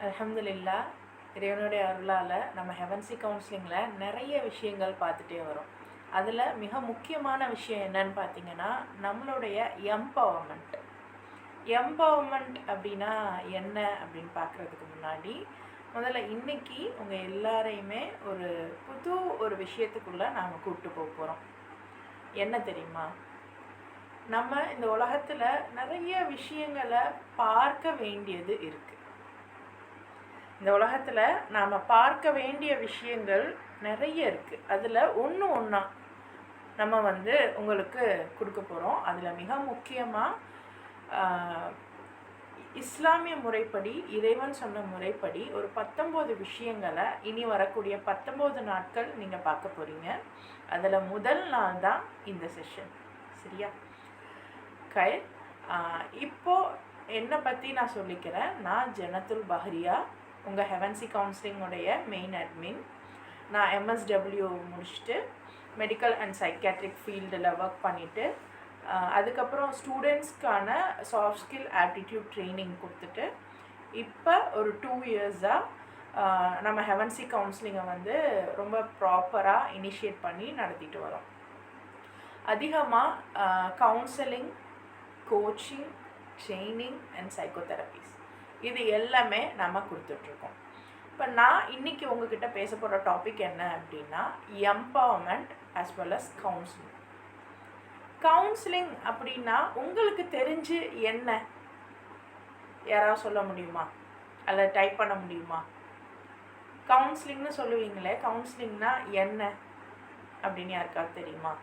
அல்ஹம்துலில்லா, இறைவனுடைய அருளால் நம்ம ஹெவன்சி கவுன்சிலிங்கில் நிறைய விஷயங்கள் பார்த்துட்டே வரோம். அதில் மிக முக்கியமான விஷயம் என்னன்னு பார்த்தீங்கன்னா, நம்மளுடைய எம்பவர்மெண்ட். எம்பவர்மெண்ட் அப்படின்னா என்ன அப்படின்னு பார்க்குறதுக்கு முன்னாடி, முதல்ல இன்னைக்கு உங்கள் எல்லாரையுமே ஒரு விஷயத்துக்குள்ளே நாம் கூப்பிட்டு போக போகிறோம். என்ன தெரியுமா? நம்ம இந்த உலகத்தில் நிறைய விஷயங்களை பார்க்க வேண்டியது இருக்குது. இந்த உலகத்தில் நாம் பார்க்க வேண்டிய விஷயங்கள் நிறைய இருக்குது. அதில் ஒன்றா நம்ம உங்களுக்கு கொடுக்க போகிறோம். அதில் மிக முக்கியமாக இஸ்லாமிய முறைப்படி, இறைவன் சொன்ன முறைப்படி ஒரு 19 விஷயங்களை இனி வரக்கூடிய 19 நாட்கள் நீங்கள் பார்க்க போகிறீங்க. அதில் முதல் நாள் தான் இந்த செஷன். சரியா? இப்போது என்னை பற்றி நான் சொல்லிக்கிறேன். நான் ஜன்னத்துல் பஹரியா, உங்கள் ஹெவன்சி கவுன்சிலிங்குடைய மெயின் அட்மின். நான் MSW முடிச்சுட்டு மெடிக்கல் அண்ட் சைக்காட்ரிக் ஃபீல்டில் ஒர்க் பண்ணிவிட்டு அதுக்கப்புறம் ஸ்டூடெண்ட்ஸ்க்கான சாஃப்ட் ஸ்கில் ஆப்டிடியூட் ட்ரைனிங் கொடுத்துட்டு இப்போ ஒரு 2 இயர்ஸாக நம்ம ஹெவன்சி கவுன்சிலிங்கை ரொம்ப ப்ராப்பராக இனிஷியேட் பண்ணி நடத்திட்டு வரோம். அதிகமாக counselling, coaching, training and psychotherapies இது எல்லாமே நம்ம கொடுத்துட்ருக்கோம். இப்போ நான் இன்றைக்கி உங்ககிட்ட பேச போகிற டாபிக் என்ன அப்படின்னா, empowerment as well as counselling. Counselling அப்படின்னா உங்களுக்கு தெரிஞ்சு என்ன? யாராவது சொல்ல முடியுமா? அல்ல டைப் பண்ண முடியுமா? கவுன்சிலிங்னு சொல்லுவீங்களே, கவுன்சிலிங்னா என்ன அப்படின்னு யாருக்காவது தெரியுமா?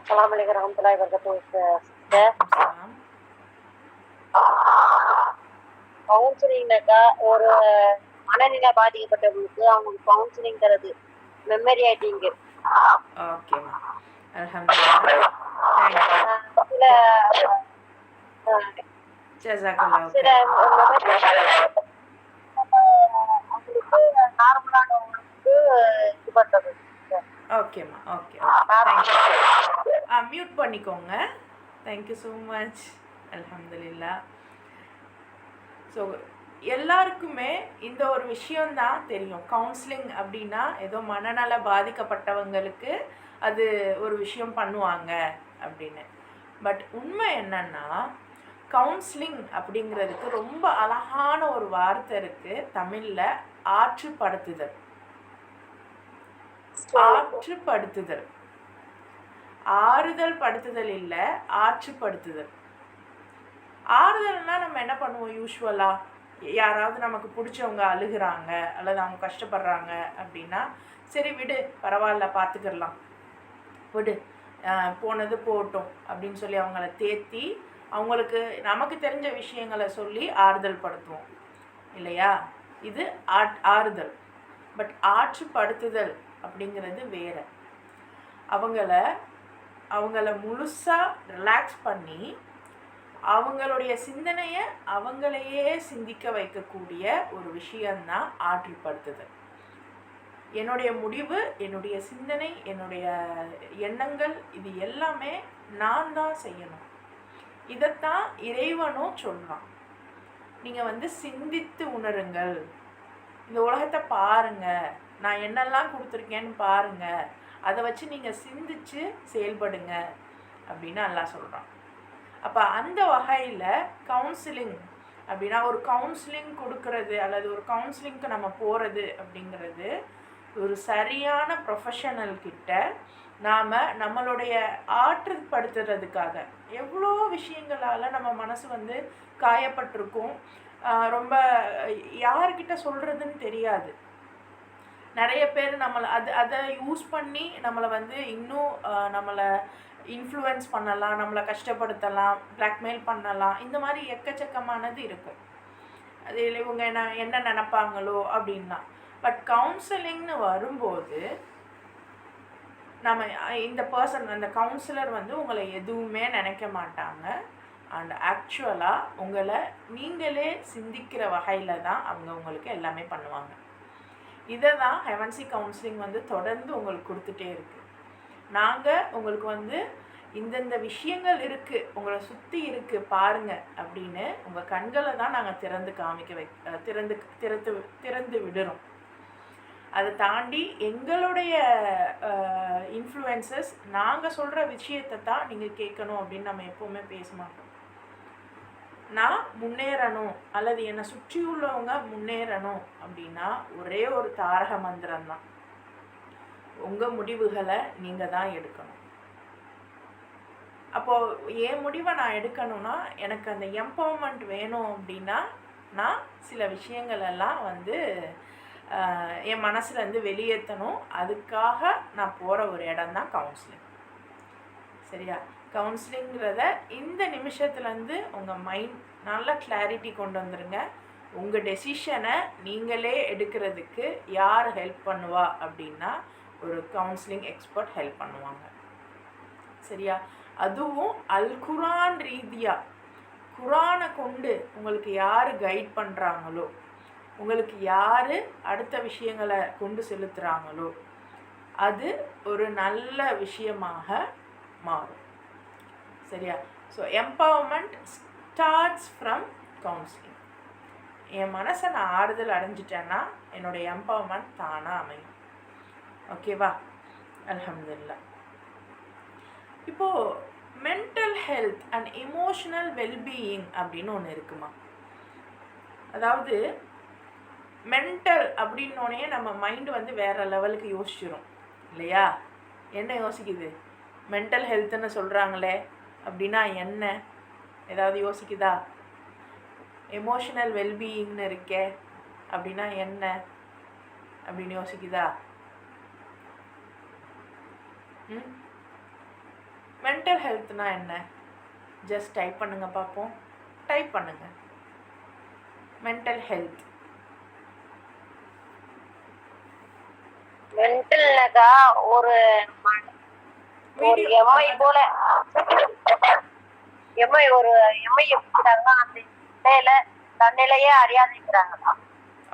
Assalamualaikum warahmatullahi wabarakatuh. கவுன்சிலிங்னாக்கா ஒரு மனநிலை பாதிக்கப்பட்டவங்களுக்கு அவங்க கவுன்சிலிங் தரது மெமரி ஆயிட்டிங். ஓகேம்மா, அல்ஹம்துலில்லாஹ். சில அவங்களுக்கு நார்மலானவங்களுக்கு இது பண்றது. ஓகேம்மா, ஓகே. மியூட் பண்ணிக்கோங்க. Thank you so much. அல்ஹம்துலில்லாஹ். ஸோ எல்லாருக்குமே இந்த ஒரு விஷயந்தான் தெரியும். கவுன்சிலிங் அப்படின்னா ஏதோ மனநல பாதிக்கப்பட்டவங்களுக்கு அது ஒரு விஷயம் பண்ணுவாங்க அப்படின்னு. பட் உண்மை என்னன்னா, கவுன்சிலிங் அப்படிங்கிறதுக்கு ரொம்ப அழகான ஒரு வார்த்தை இருக்குது தமிழில், ஆற்றுப்படுத்துதல். ஆற்றுப்படுத்துதல், ஆறுதல் படுத்துதல் இல்லை, ஆற்றுப்படுத்துதல். ஆறுதல்னா நம்ம என்ன பண்ணுவோம்? யூஸ்வலாக யாராவது நமக்கு பிடிச்சவங்க அழுகிறாங்க அல்லது அவங்க கஷ்டப்படுறாங்க அப்படின்னா, சரி விடு, பரவாயில்ல, பார்த்துக்கிடலாம், விடு, போனது போகட்டும் அப்படின்னு சொல்லி அவங்கள தேத்தி அவங்களுக்கு நமக்கு தெரிஞ்ச விஷயங்களை சொல்லி ஆறுதல் படுத்துவோம் இல்லையா? இது ஆறுதல். பட் ஆற்றுப்படுத்துதல் அப்படிங்கிறது வேறு. அவங்கள முழுசாக ரிலாக்ஸ் பண்ணி அவங்களுடைய சிந்தனையை அவங்களையே சிந்திக்க வைக்கக்கூடிய ஒரு விஷயந்தான் ஆற்றுப்படுத்துதல். என்னுடைய முடிவு, என்னுடைய சிந்தனை, என்னுடைய எண்ணங்கள், இது எல்லாமே நான் தான் செய்யணும். இதைத்தான் இறைவனும் சொல்கிறான். நீங்கள் சிந்தித்து உணருங்கள், இந்த உலகத்தை பாருங்கள், நான் என்னெல்லாம் கொடுத்துருக்கேன்னு பாருங்கள், அதை வச்சு நீங்கள் சிந்திச்சு செயல்படுங்க அப்படின்னு அல்லாஹ் சொல்கிறான். அப்போ அந்த வகையில் கவுன்சிலிங் அப்படின்னா, ஒரு கவுன்சிலிங் கொடுக்கறது அல்லது ஒரு கவுன்சிலிங்க்கு நம்ம போகிறது அப்படிங்கிறது ஒரு சரியான ப்ரொஃபஷனல் கிட்ட நாம் நம்மளுடைய ஆற்றுப்படுத்துறதுக்காக. எவ்வளோ விஷயங்களால் நம்ம மனசு காயப்பட்டிருக்கும். ரொம்ப யார்கிட்ட சொல்கிறதுன்னு தெரியாது. நிறைய பேர் அதை யூஸ் பண்ணி நம்மளை இன்னும் நம்மளை இன்ஃப்ளூயன்ஸ் பண்ணலாம், நம்மளை கஷ்டப்படுத்தலாம், பிளாக்மெயில் பண்ணலாம். இந்த மாதிரி எக்கச்சக்கமானது இருக்கும். அது இவங்க என்ன நினைப்பாங்களோ அப்படின்னா. பட் கவுன்சிலிங்னு வரும்போது நம்ம இந்த பர்சன், அந்த கவுன்சிலர் உங்களை எதுவுமே நினைக்க மாட்டாங்க. அண்ட் ஆக்சுவலாக உங்களை நீங்களே சிந்திக்கிற வகையில் தான் அவங்க உங்களுக்கு எல்லாமே பண்ணுவாங்க. இதை தான் ஹெவன்சி கவுன்சிலிங் தொடர்ந்து உங்களுக்கு கொடுத்துட்டே இருக்குது. நாங்கள் உங்களுக்கு வந்து இந்தந்த விஷயங்கள் இருக்குது, உங்களை சுற்றி இருக்குது பாருங்கள் அப்படின்னு உங்கள் கண்களை தான் நாங்கள் திறந்து காமிக்க திறந்து விடுறோம். அதை தாண்டி எங்களுடைய இன்ஃப்ளூயன்சஸ் நாங்கள் சொல்கிற விஷயத்தை தான் நீங்கள் கேட்கணும் அப்படின்னு நம்ம எப்போவுமே பேச மாட்டோம். நான் முன்னேறணும் அல்லது என்னை சுற்றி உள்ளவங்க முன்னேறணும் அப்படின்னா ஒரே ஒரு தாரக மந்திரம் தான், உங்கள் முடிவுகளை நீங்கள் தான் எடுக்கணும். அப்போது என் முடிவை நான் எடுக்கணும்னா எனக்கு அந்த எம்பவர்மெண்ட் வேணும் அப்படின்னா நான் சில விஷயங்கள் எல்லாம் வந்து என் மனசுலேருந்து வெளியேற்றணும். அதுக்காக நான் போகிற ஒரு இடம் தான் கவுன்சிலிங். சரியா? கவுன்சிலிங்கிறத இந்த நிமிஷத்துலேருந்து உங்கள் மைண்ட் நல்ல கிளாரிட்டி கொண்டு வந்துடுங்க. உங்கள் டெசிஷனை நீங்களே எடுக்கிறதுக்கு யார் ஹெல்ப் பண்ணுவா அப்படின்னா ஒரு கவுன்சிலிங் எக்ஸ்பர்ட் ஹெல்ப் பண்ணுவாங்க. சரியா? அதுவும் அல் குரான் ரீதியாக குரானை கொண்டு உங்களுக்கு யார் கைட் பண்ணுறாங்களோ, உங்களுக்கு யார் அடுத்த விஷயங்களை கொண்டு செலுத்துகிறாங்களோ அது ஒரு நல்ல விஷயமாக மாறும். சரியா? So empowerment starts from counselling. என் மனசை நான் ஆறுதல் அடைஞ்சிட்டேன்னா என்னோடய எம்பவர்மெண்ட் தானாக அமையும். ஓகேவா? அல்ஹம்துலில்லாஹ். இப்போது mental health and emotional wellbeing அப்படின்னு ஒன்று இருக்குமா? அதாவது மென்டல் அப்படின்னோடனே நம்ம மைண்டு வந்து வேறு லெவலுக்கு யோசிச்சிடும் இல்லையா? என்ன யோசிக்குது? மென்டல் ஹெல்த்துன்னு சொல்கிறாங்களே அப்படின்னா என்ன, ஏதாவது யோசிக்குதா? எமோஷனல் வெல்பீயிங்னு இருக்கே அப்படின்னா என்ன அப்படின்னு யோசிக்குதா? மென்டல் ஹெல்த்னா என்ன? ஜஸ்ட் டைப் பண்ணுங்க பார்ப்போம். டைப் பண்ணுங்க மென்டல் ஹெல்த். மென்டல்னாக்கா ஒரு எம்ஐ போல எம்ஐ ஒரு எம்ஐ எடுக்கிறாங்க, அந்த நிலையில தன்னிலையே அறியாதிக்கிறாங்க.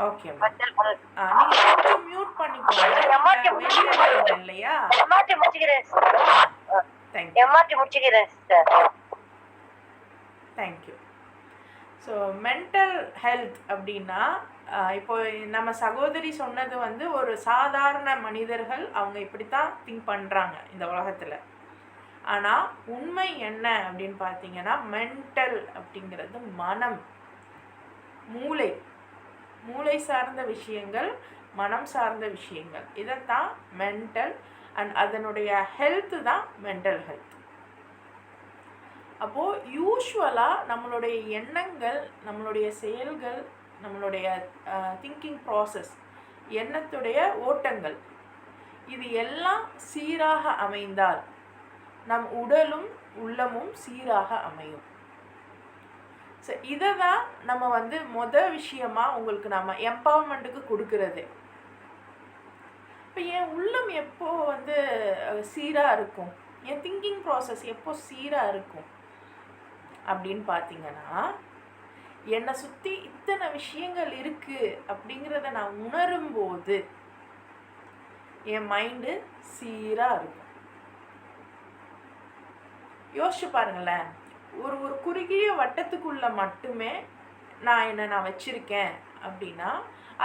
Okay, mental health. நீங்க கொஞ்சம் மியூட் பண்ணிக்கோங்க. இல்லையா? எம்ஆர்டி முடிச்சுக்கிறேன் சார். எம்ஆர்டி முடிச்சுக்கிறேன் sir. Thank you. So mental health அப்படின்னா இப்போ நம்ம சகோதரி சொன்னது வந்து ஒரு சாதாரண மனிதர்கள் அவங்க இப்படித்தான் திங்க் பண்ணுறாங்க இந்த உலகத்தில். ஆனால் உண்மை என்ன அப்படின்னு பார்த்தீங்கன்னா மென்டல் அப்படிங்கிறது மனம், மூளை சார்ந்த விஷயங்கள், மனம் சார்ந்த விஷயங்கள். இதைத்தான் மென்டல் அண்ட் அதனுடைய ஹெல்த்து தான் மென்டல் ஹெல்த். அப்போது யூஸ்வலாக நம்மளுடைய எண்ணங்கள், நம்மளுடைய செயல்கள், நம்மளுடைய திங்கிங் ப்ராசஸ், எண்ணத்துடைய ஓட்டங்கள், இது எல்லாம் சீராக அமைந்தால் நம் உடலும் உள்ளமும் சீராக அமையும். ஸோ இதை தான் நம்ம வந்து விஷயமாக உங்களுக்கு நம்ம எம்பவர்மெண்ட்டுக்கு கொடுக்கறது. இப்போ என் உள்ளம் எப்போ வந்து சீராக இருக்கும், என் திங்கிங் ப்ராசஸ் எப்போ சீராக இருக்கும் அப்படின்னு பார்த்தீங்கன்னா, என்னை சுற்றி இத்தனை விஷயங்கள் இருக்குது அப்படிங்கிறத நான் உணரும்போது என் மைண்டு சீராக இருக்கும். யோசிச்சு பாருங்களேன், ஒரு குறுகிய வட்டத்துக்குள்ளே மட்டுமே நான் வச்சுருக்கேன் அப்படின்னா,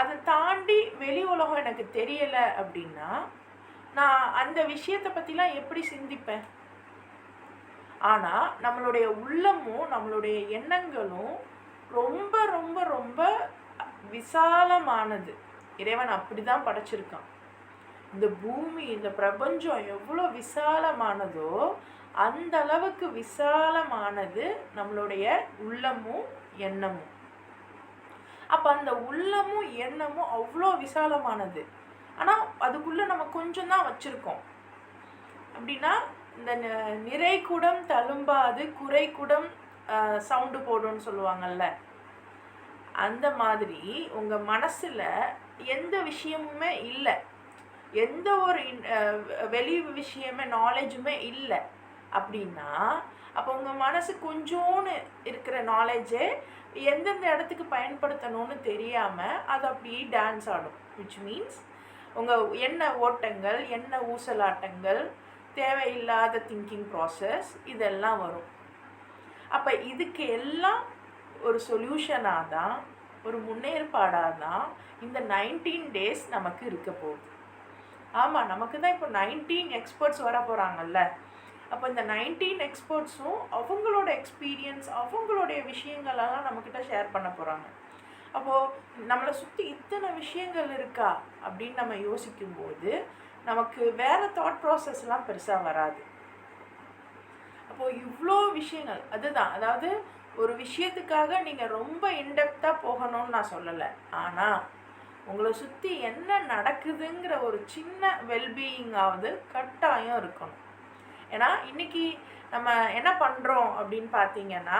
அதை தாண்டி வெளி உலகம் எனக்கு தெரியலை அப்படின்னா நான் அந்த விஷயத்தை பற்றிலாம் எப்படி சிந்திப்பேன்? ஆனால் நம்மளுடைய உள்ளமும் நம்மளுடைய எண்ணங்களும் ரொம்ப ரொம்ப ரொம்ப விசாலமானது. இறைவன் அப்படி தான் படைச்சிருக்கான். இந்த பூமி, இந்த பிரபஞ்சம் எவ்வளோ விசாலமானதோ அந்த அளவுக்கு விசாலமானது நம்மளுடைய உள்ளமும் எண்ணமும். அப்போ அந்த உள்ளமும் எண்ணமும் அவ்வளோ விசாலமானது. ஆனால் அதுக்குள்ளே நம்ம கொஞ்சம் தான் வச்சுருக்கோம். அப்படின்னா இந்த நிறை குடம் தழும்பாது குறை குடம் சவுண்டு போடும்னு சொல்லுவாங்கள்ல, அந்த மாதிரி உங்கள் மனசில் எந்த விஷயமுமே இல்லை, எந்த ஒரு வெளி விஷயமே நாலேஜுமே இல்லை அப்படின்னா அப்போ உங்கள் மனசு கொஞ்சோன்னு இருக்கிற நாலேஜே எந்தெந்த இடத்துக்கு பயன்படுத்தணும்னு தெரியாமல் அது அப்படியே டான்ஸ் ஆடும். விச் மீன்ஸ் உங்கள் எண்ண ஓட்டங்கள், எண்ண ஊசலாட்டங்கள், தேவையில்லாத திங்கிங் ப்ராசஸ் இதெல்லாம் வரும். அப்போ இதுக்கு எல்லாம் ஒரு சொல்யூஷனாக தான், ஒரு முன்னேற்பாடாக தான் இந்த 19 டேஸ் நமக்கு இருக்க போகுது. ஆமாம், நமக்கு தான் இப்போ 19 எக்ஸ்பர்ட்ஸ் வர போகிறாங்கல்ல. அப்போ இந்த 19 எக்ஸ்பர்ட்ஸும் அவங்களோட எக்ஸ்பீரியன்ஸ், அவங்களுடைய விஷயங்களெல்லாம் நம்மக்கிட்ட ஷேர் பண்ண போகிறாங்க. அப்போது நம்மளை சுற்றி இத்தனை விஷயங்கள் இருக்கா அப்படின்னு நம்ம யோசிக்கும்போது நமக்கு வேறு தாட் ப்ராசஸ்லாம் பெருசாக வராது. அப்போது இவ்வளோ விஷயங்கள் அதுதான், அதாவது ஒரு விஷயத்துக்காக நீங்கள் ரொம்ப இன்டெப்த்தாக போகணும்னு நான் சொல்லலை. ஆனால் உங்களை சுற்றி என்ன நடக்குதுங்கிற ஒரு சின்ன வெல்பீயிங்காவது கட்டாயம் இருக்கணும். ஏன்னா இன்றைக்கி நம்ம என்ன பண்ணுறோம் அப்படின்னு பார்த்தீங்கன்னா,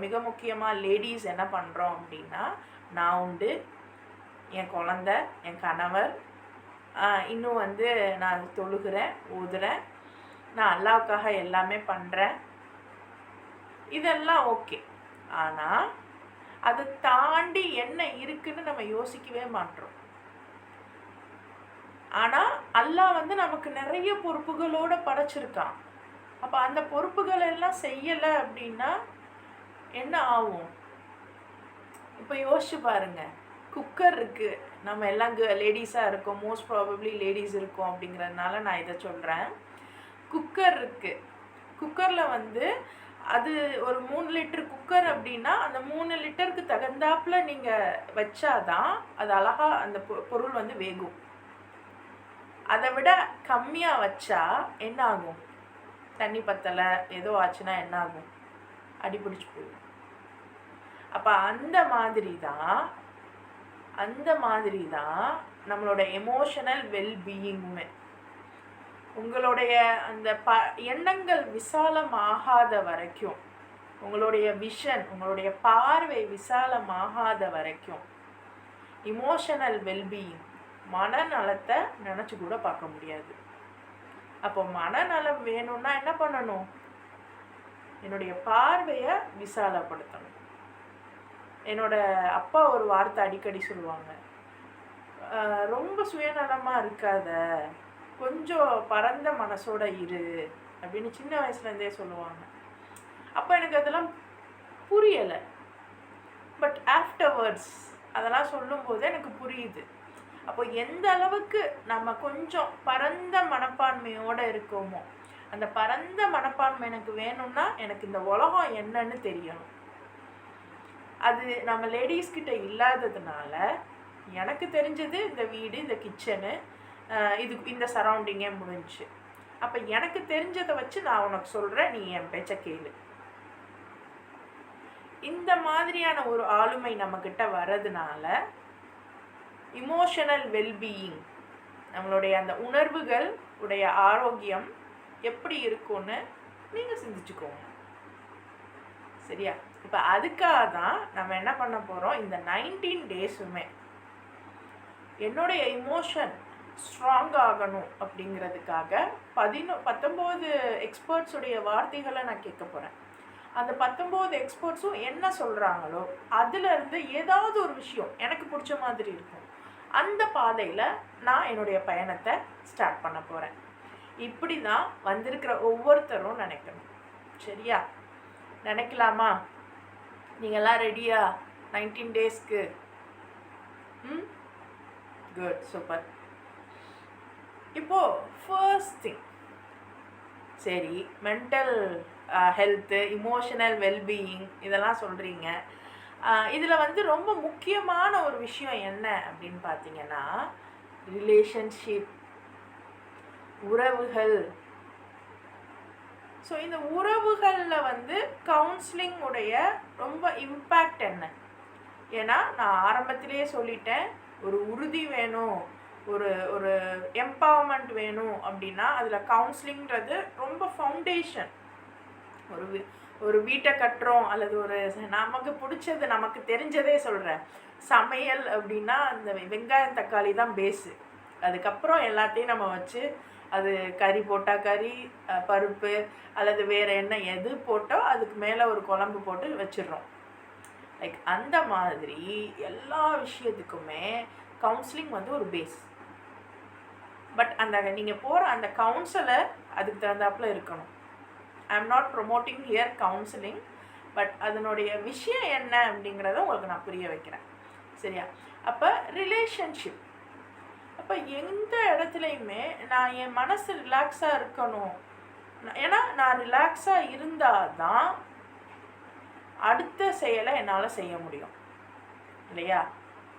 மிக முக்கியமாக லேடிஸ் என்ன பண்ணுறோம் அப்படின்னா, நான் உண்டு, என் குழந்த, என் கணவர், இன்னும் நான் தொழுகிறேன், ஓதுறேன், நான் அல்லாவுக்காக எல்லாமே பண்ணுறேன், இதெல்லாம் ஓகே. ஆனால் அதை தாண்டி என்ன இருக்குன்னு நம்ம யோசிக்கவே மாட்டோம். ஆனால் அல்லாஹ் நமக்கு நிறைய பொறுப்புகளோடு படைச்சிருக்கான். அப்போ அந்த பொறுப்புகள் எல்லாம் செய்யலை அப்படின்னா என்ன ஆகும்? இப்போ யோசிச்சு பாருங்க, குக்கர் இருக்குது, நம்ம எல்லாம் லேடிஸாக இருக்கோம், மோஸ்ட் ப்ராபப்ளி லேடிஸ் இருக்கோம் அப்படிங்கிறதுனால நான் இதை சொல்கிறேன். குக்கர் இருக்குது, குக்கரில் அது ஒரு 3 லிட்டர் குக்கர் அப்படின்னா அந்த 3 லிட்டருக்கு தகுந்தாப்பில் நீங்கள் வச்சாதான் அது அழகாக அந்த பொருள் வேகும். அதை விட கம்மியாக வச்சா என்ன ஆகும்? தண்ணி பத்தலை ஏதோ ஆச்சுன்னா என்ன ஆகும்? அடிபிடிச்சு போயிடும். அப்போ அந்த மாதிரி தான் நம்மளோட எமோஷனல் வெல்பீயிங்குமே. உங்களுடைய அந்த எண்ணங்கள் விசாலமாகாத வரைக்கும், உங்களுடைய விஷன், உங்களுடைய பார்வை விசாலமாகாத வரைக்கும் இமோஷனல் வெல்பீயிங், மனநலத்தை நினச்சி கூட பார்க்க முடியாது. அப்போ மனநலம் வேணும்னா என்ன பண்ணணும்? என்னுடைய பார்வையை விசாலப்படுத்தணும். என்னோட அப்பா ஒரு வார்த்தை அடிக்கடி சொல்லுவாங்க, ரொம்ப சுயநலமாக இருக்காத, கொஞ்சம் பரந்த மனசோட இரு அப்படின்னு சின்ன வயசுலேருந்தே சொல்லுவாங்க. அப்போ எனக்கு அதெல்லாம் புரியலை. பட் ஆஃப்டர்வர்ட்ஸ் அதெல்லாம் சொல்லும்போது எனக்கு புரியுது. அப்போ எந்த அளவுக்கு நம்ம கொஞ்சம் பரந்த மனப்பான்மையோடு இருக்கோமோ, அந்த பரந்த மனப்பான்மை எனக்கு வேணும்னா எனக்கு இந்த உலகம் என்னன்னு தெரியணும். அது நம்ம லேடிஸ்கிட்ட இல்லாததுனால எனக்கு தெரிஞ்சது இந்த வீடு, இந்த கிச்சனு, இந்த சரௌண்டிங்கே முடிஞ்சு. அப்போ எனக்கு தெரிஞ்சதை வச்சு நான் உனக்கு சொல்கிறேன், நீ என் பேச்சை கேளு. இந்த மாதிரியான ஒரு ஆளுமை நம்மக்கிட்ட வர்றதுனால இமோஷனல் வெல்பீயிங், நம்மளுடைய அந்த உணர்வுகள் உடைய ஆரோக்கியம் எப்படி இருக்கும்னு நீங்கள் சிந்திச்சுக்கோங்க. சரியா? இப்போ அதுக்காக தான் நம்ம என்ன பண்ண போகிறோம், இந்த 19 டேஸுமே என்னுடைய இமோஷன் ஸ்ட்ராங் ஆகணும் அப்படிங்கிறதுக்காக 19 எக்ஸ்பர்ட்ஸுடைய வார்த்தைகளை நான் கேட்க போகிறேன். அந்த 19 எக்ஸ்பர்ட்ஸும் என்ன சொல்கிறாங்களோ அதுலேருந்து ஏதாவது ஒரு விஷயம் எனக்கு பிடிச்ச மாதிரி இருக்கும். அந்த பாதையில் நான் என்னுடைய பயணத்தை ஸ்டார்ட் பண்ண போகிறேன். இப்படி தான் வந்திருக்கிற ஒவ்வொருத்தரும் நினைக்கணும். சரியா? நினைக்கலாமா? நீங்கள்லாம் ரெடியா 19 டேஸ்க்கு? Good, super. இப்போது ஃபர்ஸ்ட் திங், சரி, மென்டல் ஹெல்த்து, இமோஷனல் வெல்பீயிங் இதெல்லாம் சொல்கிறீங்க. இதில் ரொம்ப முக்கியமான ஒரு விஷயம் என்ன அப்படின்னு பார்த்தீங்கன்னா, ரிலேஷன்ஷிப், உறவுகள். ஸோ இந்த உறவுகளில் கவுன்சிலிங் உடைய ரொம்ப இம்பேக்ட் என்ன? ஏன்னா நான் ஆரம்பத்திலே சொல்லிட்டேன், ஒரு உறுதி வேணும், ஒரு எம்பவர்மெண்ட் வேணும் அப்படின்னா அதில் கவுன்சிலிங்கிறது ரொம்ப ஃபவுண்டேஷன். ஒரு வீட்டை கட்டுறோம் அல்லது நமக்கு பிடிச்சது, நமக்கு தெரிஞ்சதே சொல்கிறேன், சமையல் அப்படின்னா அந்த வெங்காயம் தக்காளி தான் பேஸு. அதுக்கப்புறம் எல்லாத்தையும் நம்ம வச்சு அது கறி போட்டால் கறி, பருப்பு அல்லது வேறு என்ன எது போட்டோ அதுக்கு மேலே ஒரு குழம்பு போட்டு வச்சிடுறோம். லைக் அந்த மாதிரி எல்லா விஷயத்துக்குமே கவுன்சிலிங் ஒரு பேஸ். பட் அந்த நீங்கள் போகிற அந்த கவுன்சிலர் அதுக்கு தகுந்தாப்புல இருக்கணும். I am not promoting here counselling, but அதனுடைய விஷயம் என்ன அப்படிங்கிறத உங்களுக்கு நான் புரிய வைக்கிறேன். சரியா? அப்போ ரிலேஷன்ஷிப், அப்போ எந்த இடத்துலையுமே நான் என் மனசு ரிலாக்ஸாக இருக்கணும். ஏன்னா நான் ரிலாக்ஸாக இருந்தால் தான் அடுத்த செயலை என்னால் செய்ய முடியும், இல்லையா?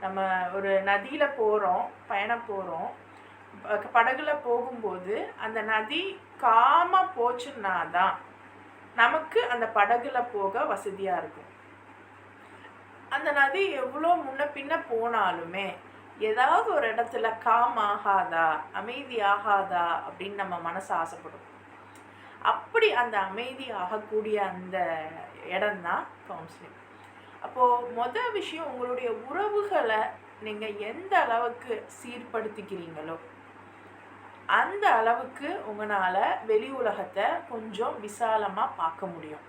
நம்ம ஒரு நதியில் போகிறோம், பயணம் போகிறோம், படகுல போகும்போது அந்த நதி காமாக போச்சுன்னா தான் நமக்கு அந்த படகுல போக வசதியாக இருக்கும். அந்த நதி எவ்வளோ முன்ன பின்ன போனாலுமே ஏதாவது ஒரு இடத்துல காம் ஆகாதா, அமைதி ஆகாதா அப்படின்னு நம்ம மனசு ஆசைப்படும். அப்படி அந்த அமைதி ஆகக்கூடிய அந்த இடம்தான் கவுன்சிலிங். அப்போது விஷயம், உங்களுடைய உறவுகளை நீங்கள் எந்த அளவுக்கு சீர்படுத்திக்கிறீங்களோ அந்த அளவுக்கு உங்களால் வெளி உலகத்தை கொஞ்சம் விசாலமாக பார்க்க முடியும்.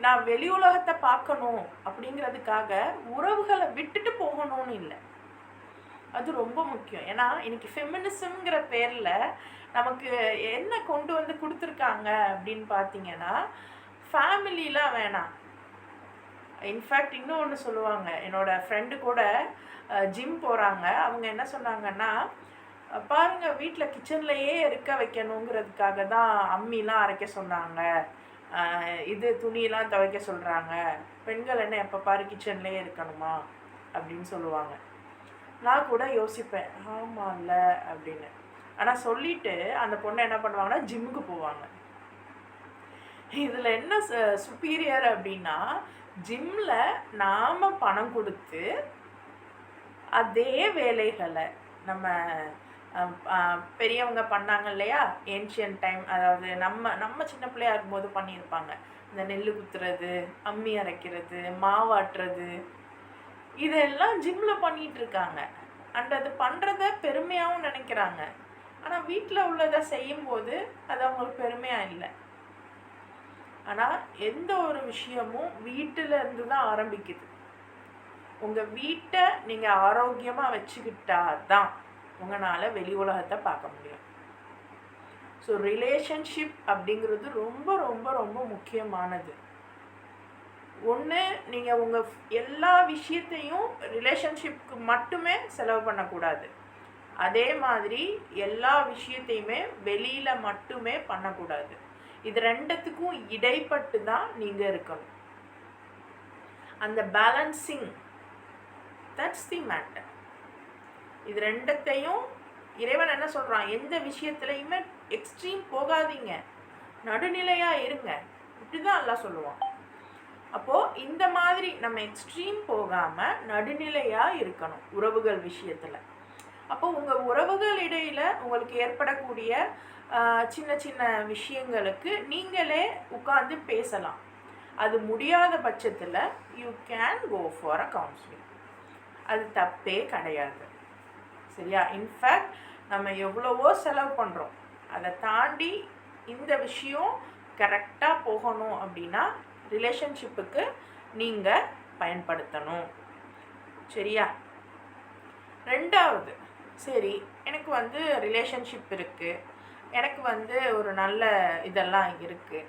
நான் வெளி உலகத்தை பார்க்கணும் அப்படிங்கிறதுக்காக உறவுகளை விட்டுட்டு போகணும்னு இல்லை, அது ரொம்ப முக்கியம். ஏன்னா இன்னைக்கு ஃபெமினிசம்ங்கிற பேரில் நமக்கு என்ன கொண்டு வந்து கொடுத்துருக்காங்க அப்படின்னு பார்த்தீங்கன்னா, ஃபேமிலிலாம் வேணாம். இன்ஃபேக்ட் இன்னொன்று சொல்லுவாங்க, என்னோடய ஃப்ரெண்டு கூட ஜிம் போகிறாங்க. அவங்க என்ன சொன்னாங்கன்னா, பாருங்கள் வீட்டில் கிச்சன்லையே இருக்க வைக்கணுங்கிறதுக்காக தான் அம்மிலாம் அரைக்க சொன்னாங்க, இது துணியெல்லாம் துவைக்க சொல்கிறாங்க, பெண்கள் என்ன எப்போ பாரு கிச்சன்லேயே இருக்கணுமா அப்படின்னு சொல்லுவாங்க. நான் கூட யோசிப்பேன், ஆமாம்ல அப்படின்னு. ஆனால் சொல்லிவிட்டு அந்த பொண்ணை என்ன பண்ணுவாங்கன்னா ஜிம்முக்கு போவாங்க. இதில் என்ன சுப்பீரியர் அப்படின்னா, ஜிம்மில் நாம் பணம் கொடுத்து அதே வேலைகளை நம்ம பெரியவங்க பண்ணாங்க இல்லையா, ஏன்ஷியன்ட் டைம், அதாவது நம்ம சின்ன பிள்ளையா இருக்கும்போது பண்ணியிருப்பாங்க. இந்த நெல் குத்துறது, அம்மி அரைக்கிறது, மாவாட்டுறது, இதெல்லாம் ஜிம்மில் பண்ணிகிட்ருக்காங்க. அண்ட் அது பண்ணுறத பெருமையாகவும் நினைக்கிறாங்க. ஆனால் வீட்டில் உள்ளதை செய்யும்போது அது அவங்களுக்கு பெருமையாக இல்லை. ஆனால் எந்த ஒரு விஷயமும் வீட்டிலேருந்து தான் ஆரம்பிக்குது. உங்கள் வீட்டை நீங்கள் ஆரோக்கியமாக வச்சுக்கிட்டா தான் உங்களால் வெளி உலகத்தை பார்க்க முடியும். ஸோ ரிலேஷன்ஷிப் அப்படிங்கிறது ரொம்ப ரொம்ப ரொம்ப முக்கியமானது. ஒன்று, நீங்கள் உங்கள் எல்லா விஷயத்தையும் ரிலேஷன்ஷிப்க்கு மட்டுமே செலவு பண்ணக்கூடாது. அதே மாதிரி எல்லா விஷயத்தையுமே வெளியில் மட்டுமே பண்ணக்கூடாது. இது ரெண்டுத்துக்கும் இடைப்பட்டு தான் நீங்கள் இருக்கணும். அந்த பேலன்சிங், தட்ஸ் தி மேட்டர். இது ரெண்டத்தையும் இறைவன் என்ன சொல்கிறான், எந்த விஷயத்துலையுமே எக்ஸ்ட்ரீம் போகாதீங்க, நடுநிலையாக இருங்க, இப்படி தான் எல்லாம் சொல்லுவான். அப்போது இந்த மாதிரி நம்ம எக்ஸ்ட்ரீம் போகாமல் நடுநிலையாக இருக்கணும் உறவுகள் விஷயத்தில். அப்போ உங்கள் உறவுகள் இடையில் உங்களுக்கு ஏற்படக்கூடிய சின்ன சின்ன விஷயங்களுக்கு நீங்களே உட்கார்ந்து பேசலாம். அது முடியாத பட்சத்தில் you can go for a counselling. அது தப்பே கிடையாது, சரியா? இன்ஃபேக்ட் நம்ம எவ்வளவோ செலவு பண்ணுறோம், அதை தாண்டி இந்த விஷயம் கரெக்டாக போகணும் அப்படின்னா ரிலேஷன்ஷிப்புக்கு நீங்கள் பயன்படுத்தணும், சரியா? ரெண்டாவது, சரி எனக்கு ரிலேஷன்ஷிப் இருக்குது, எனக்கு ஒரு நல்ல இதெல்லாம் இருக்குது,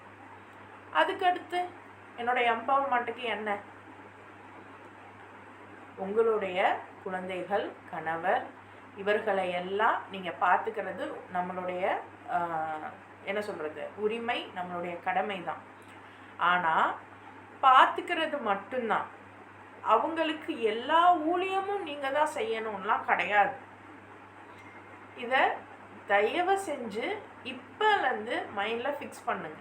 அதுக்கடுத்து என்னுடைய எம்பவர்மெண்ட்டுக்கு என்ன? உங்களுடைய குழந்தைகள், கணவர், இவர்களை எல்லாம் நீங்கள் பார்த்துக்கிறது நம்மளுடைய என்ன சொல்கிறது, உரிமை, நம்மளுடைய கடமை தான். ஆனால் பார்த்துக்கிறது மட்டும்தான், அவங்களுக்கு எல்லா ஊழியமும் நீங்கள் தான் செய்யணும்லாம் கிடையாது. இதை தயவு செஞ்சு இப்போலேருந்து மைண்டில் ஃபிக்ஸ் பண்ணுங்க.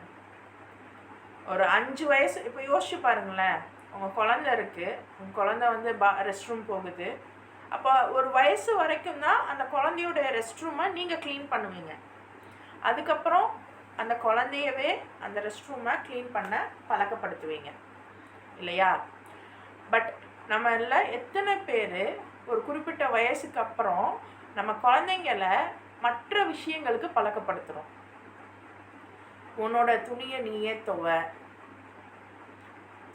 ஒரு 5 வயசு இப்போ யோசிச்சு பாருங்களேன், உங்கள் குழந்தை இருக்குது, உங்கள் குழந்தை ரெஸ்ட் ரூம் போகுது. அப்போ ஒரு வயசு வரைக்கும் தான் அந்த குழந்தையோடைய ரெஸ்ட் ரூமை நீங்கள் க்ளீன் பண்ணுவீங்க. அதுக்கப்புறம் அந்த குழந்தையவே அந்த ரெஸ்ட் ரூமை க்ளீன் பண்ண பழக்கப்படுத்துவீங்க, இல்லையா? பட் நம்ம எல்லாம் எத்தனை பேர் ஒரு குறிப்பிட்ட வயசுக்கு அப்புறம் நம்ம குழந்தைங்களை மற்ற விஷயங்களுக்கு பழக்கப்படுத்துகிறோம். உன்னோட துணியை நீயே துவை,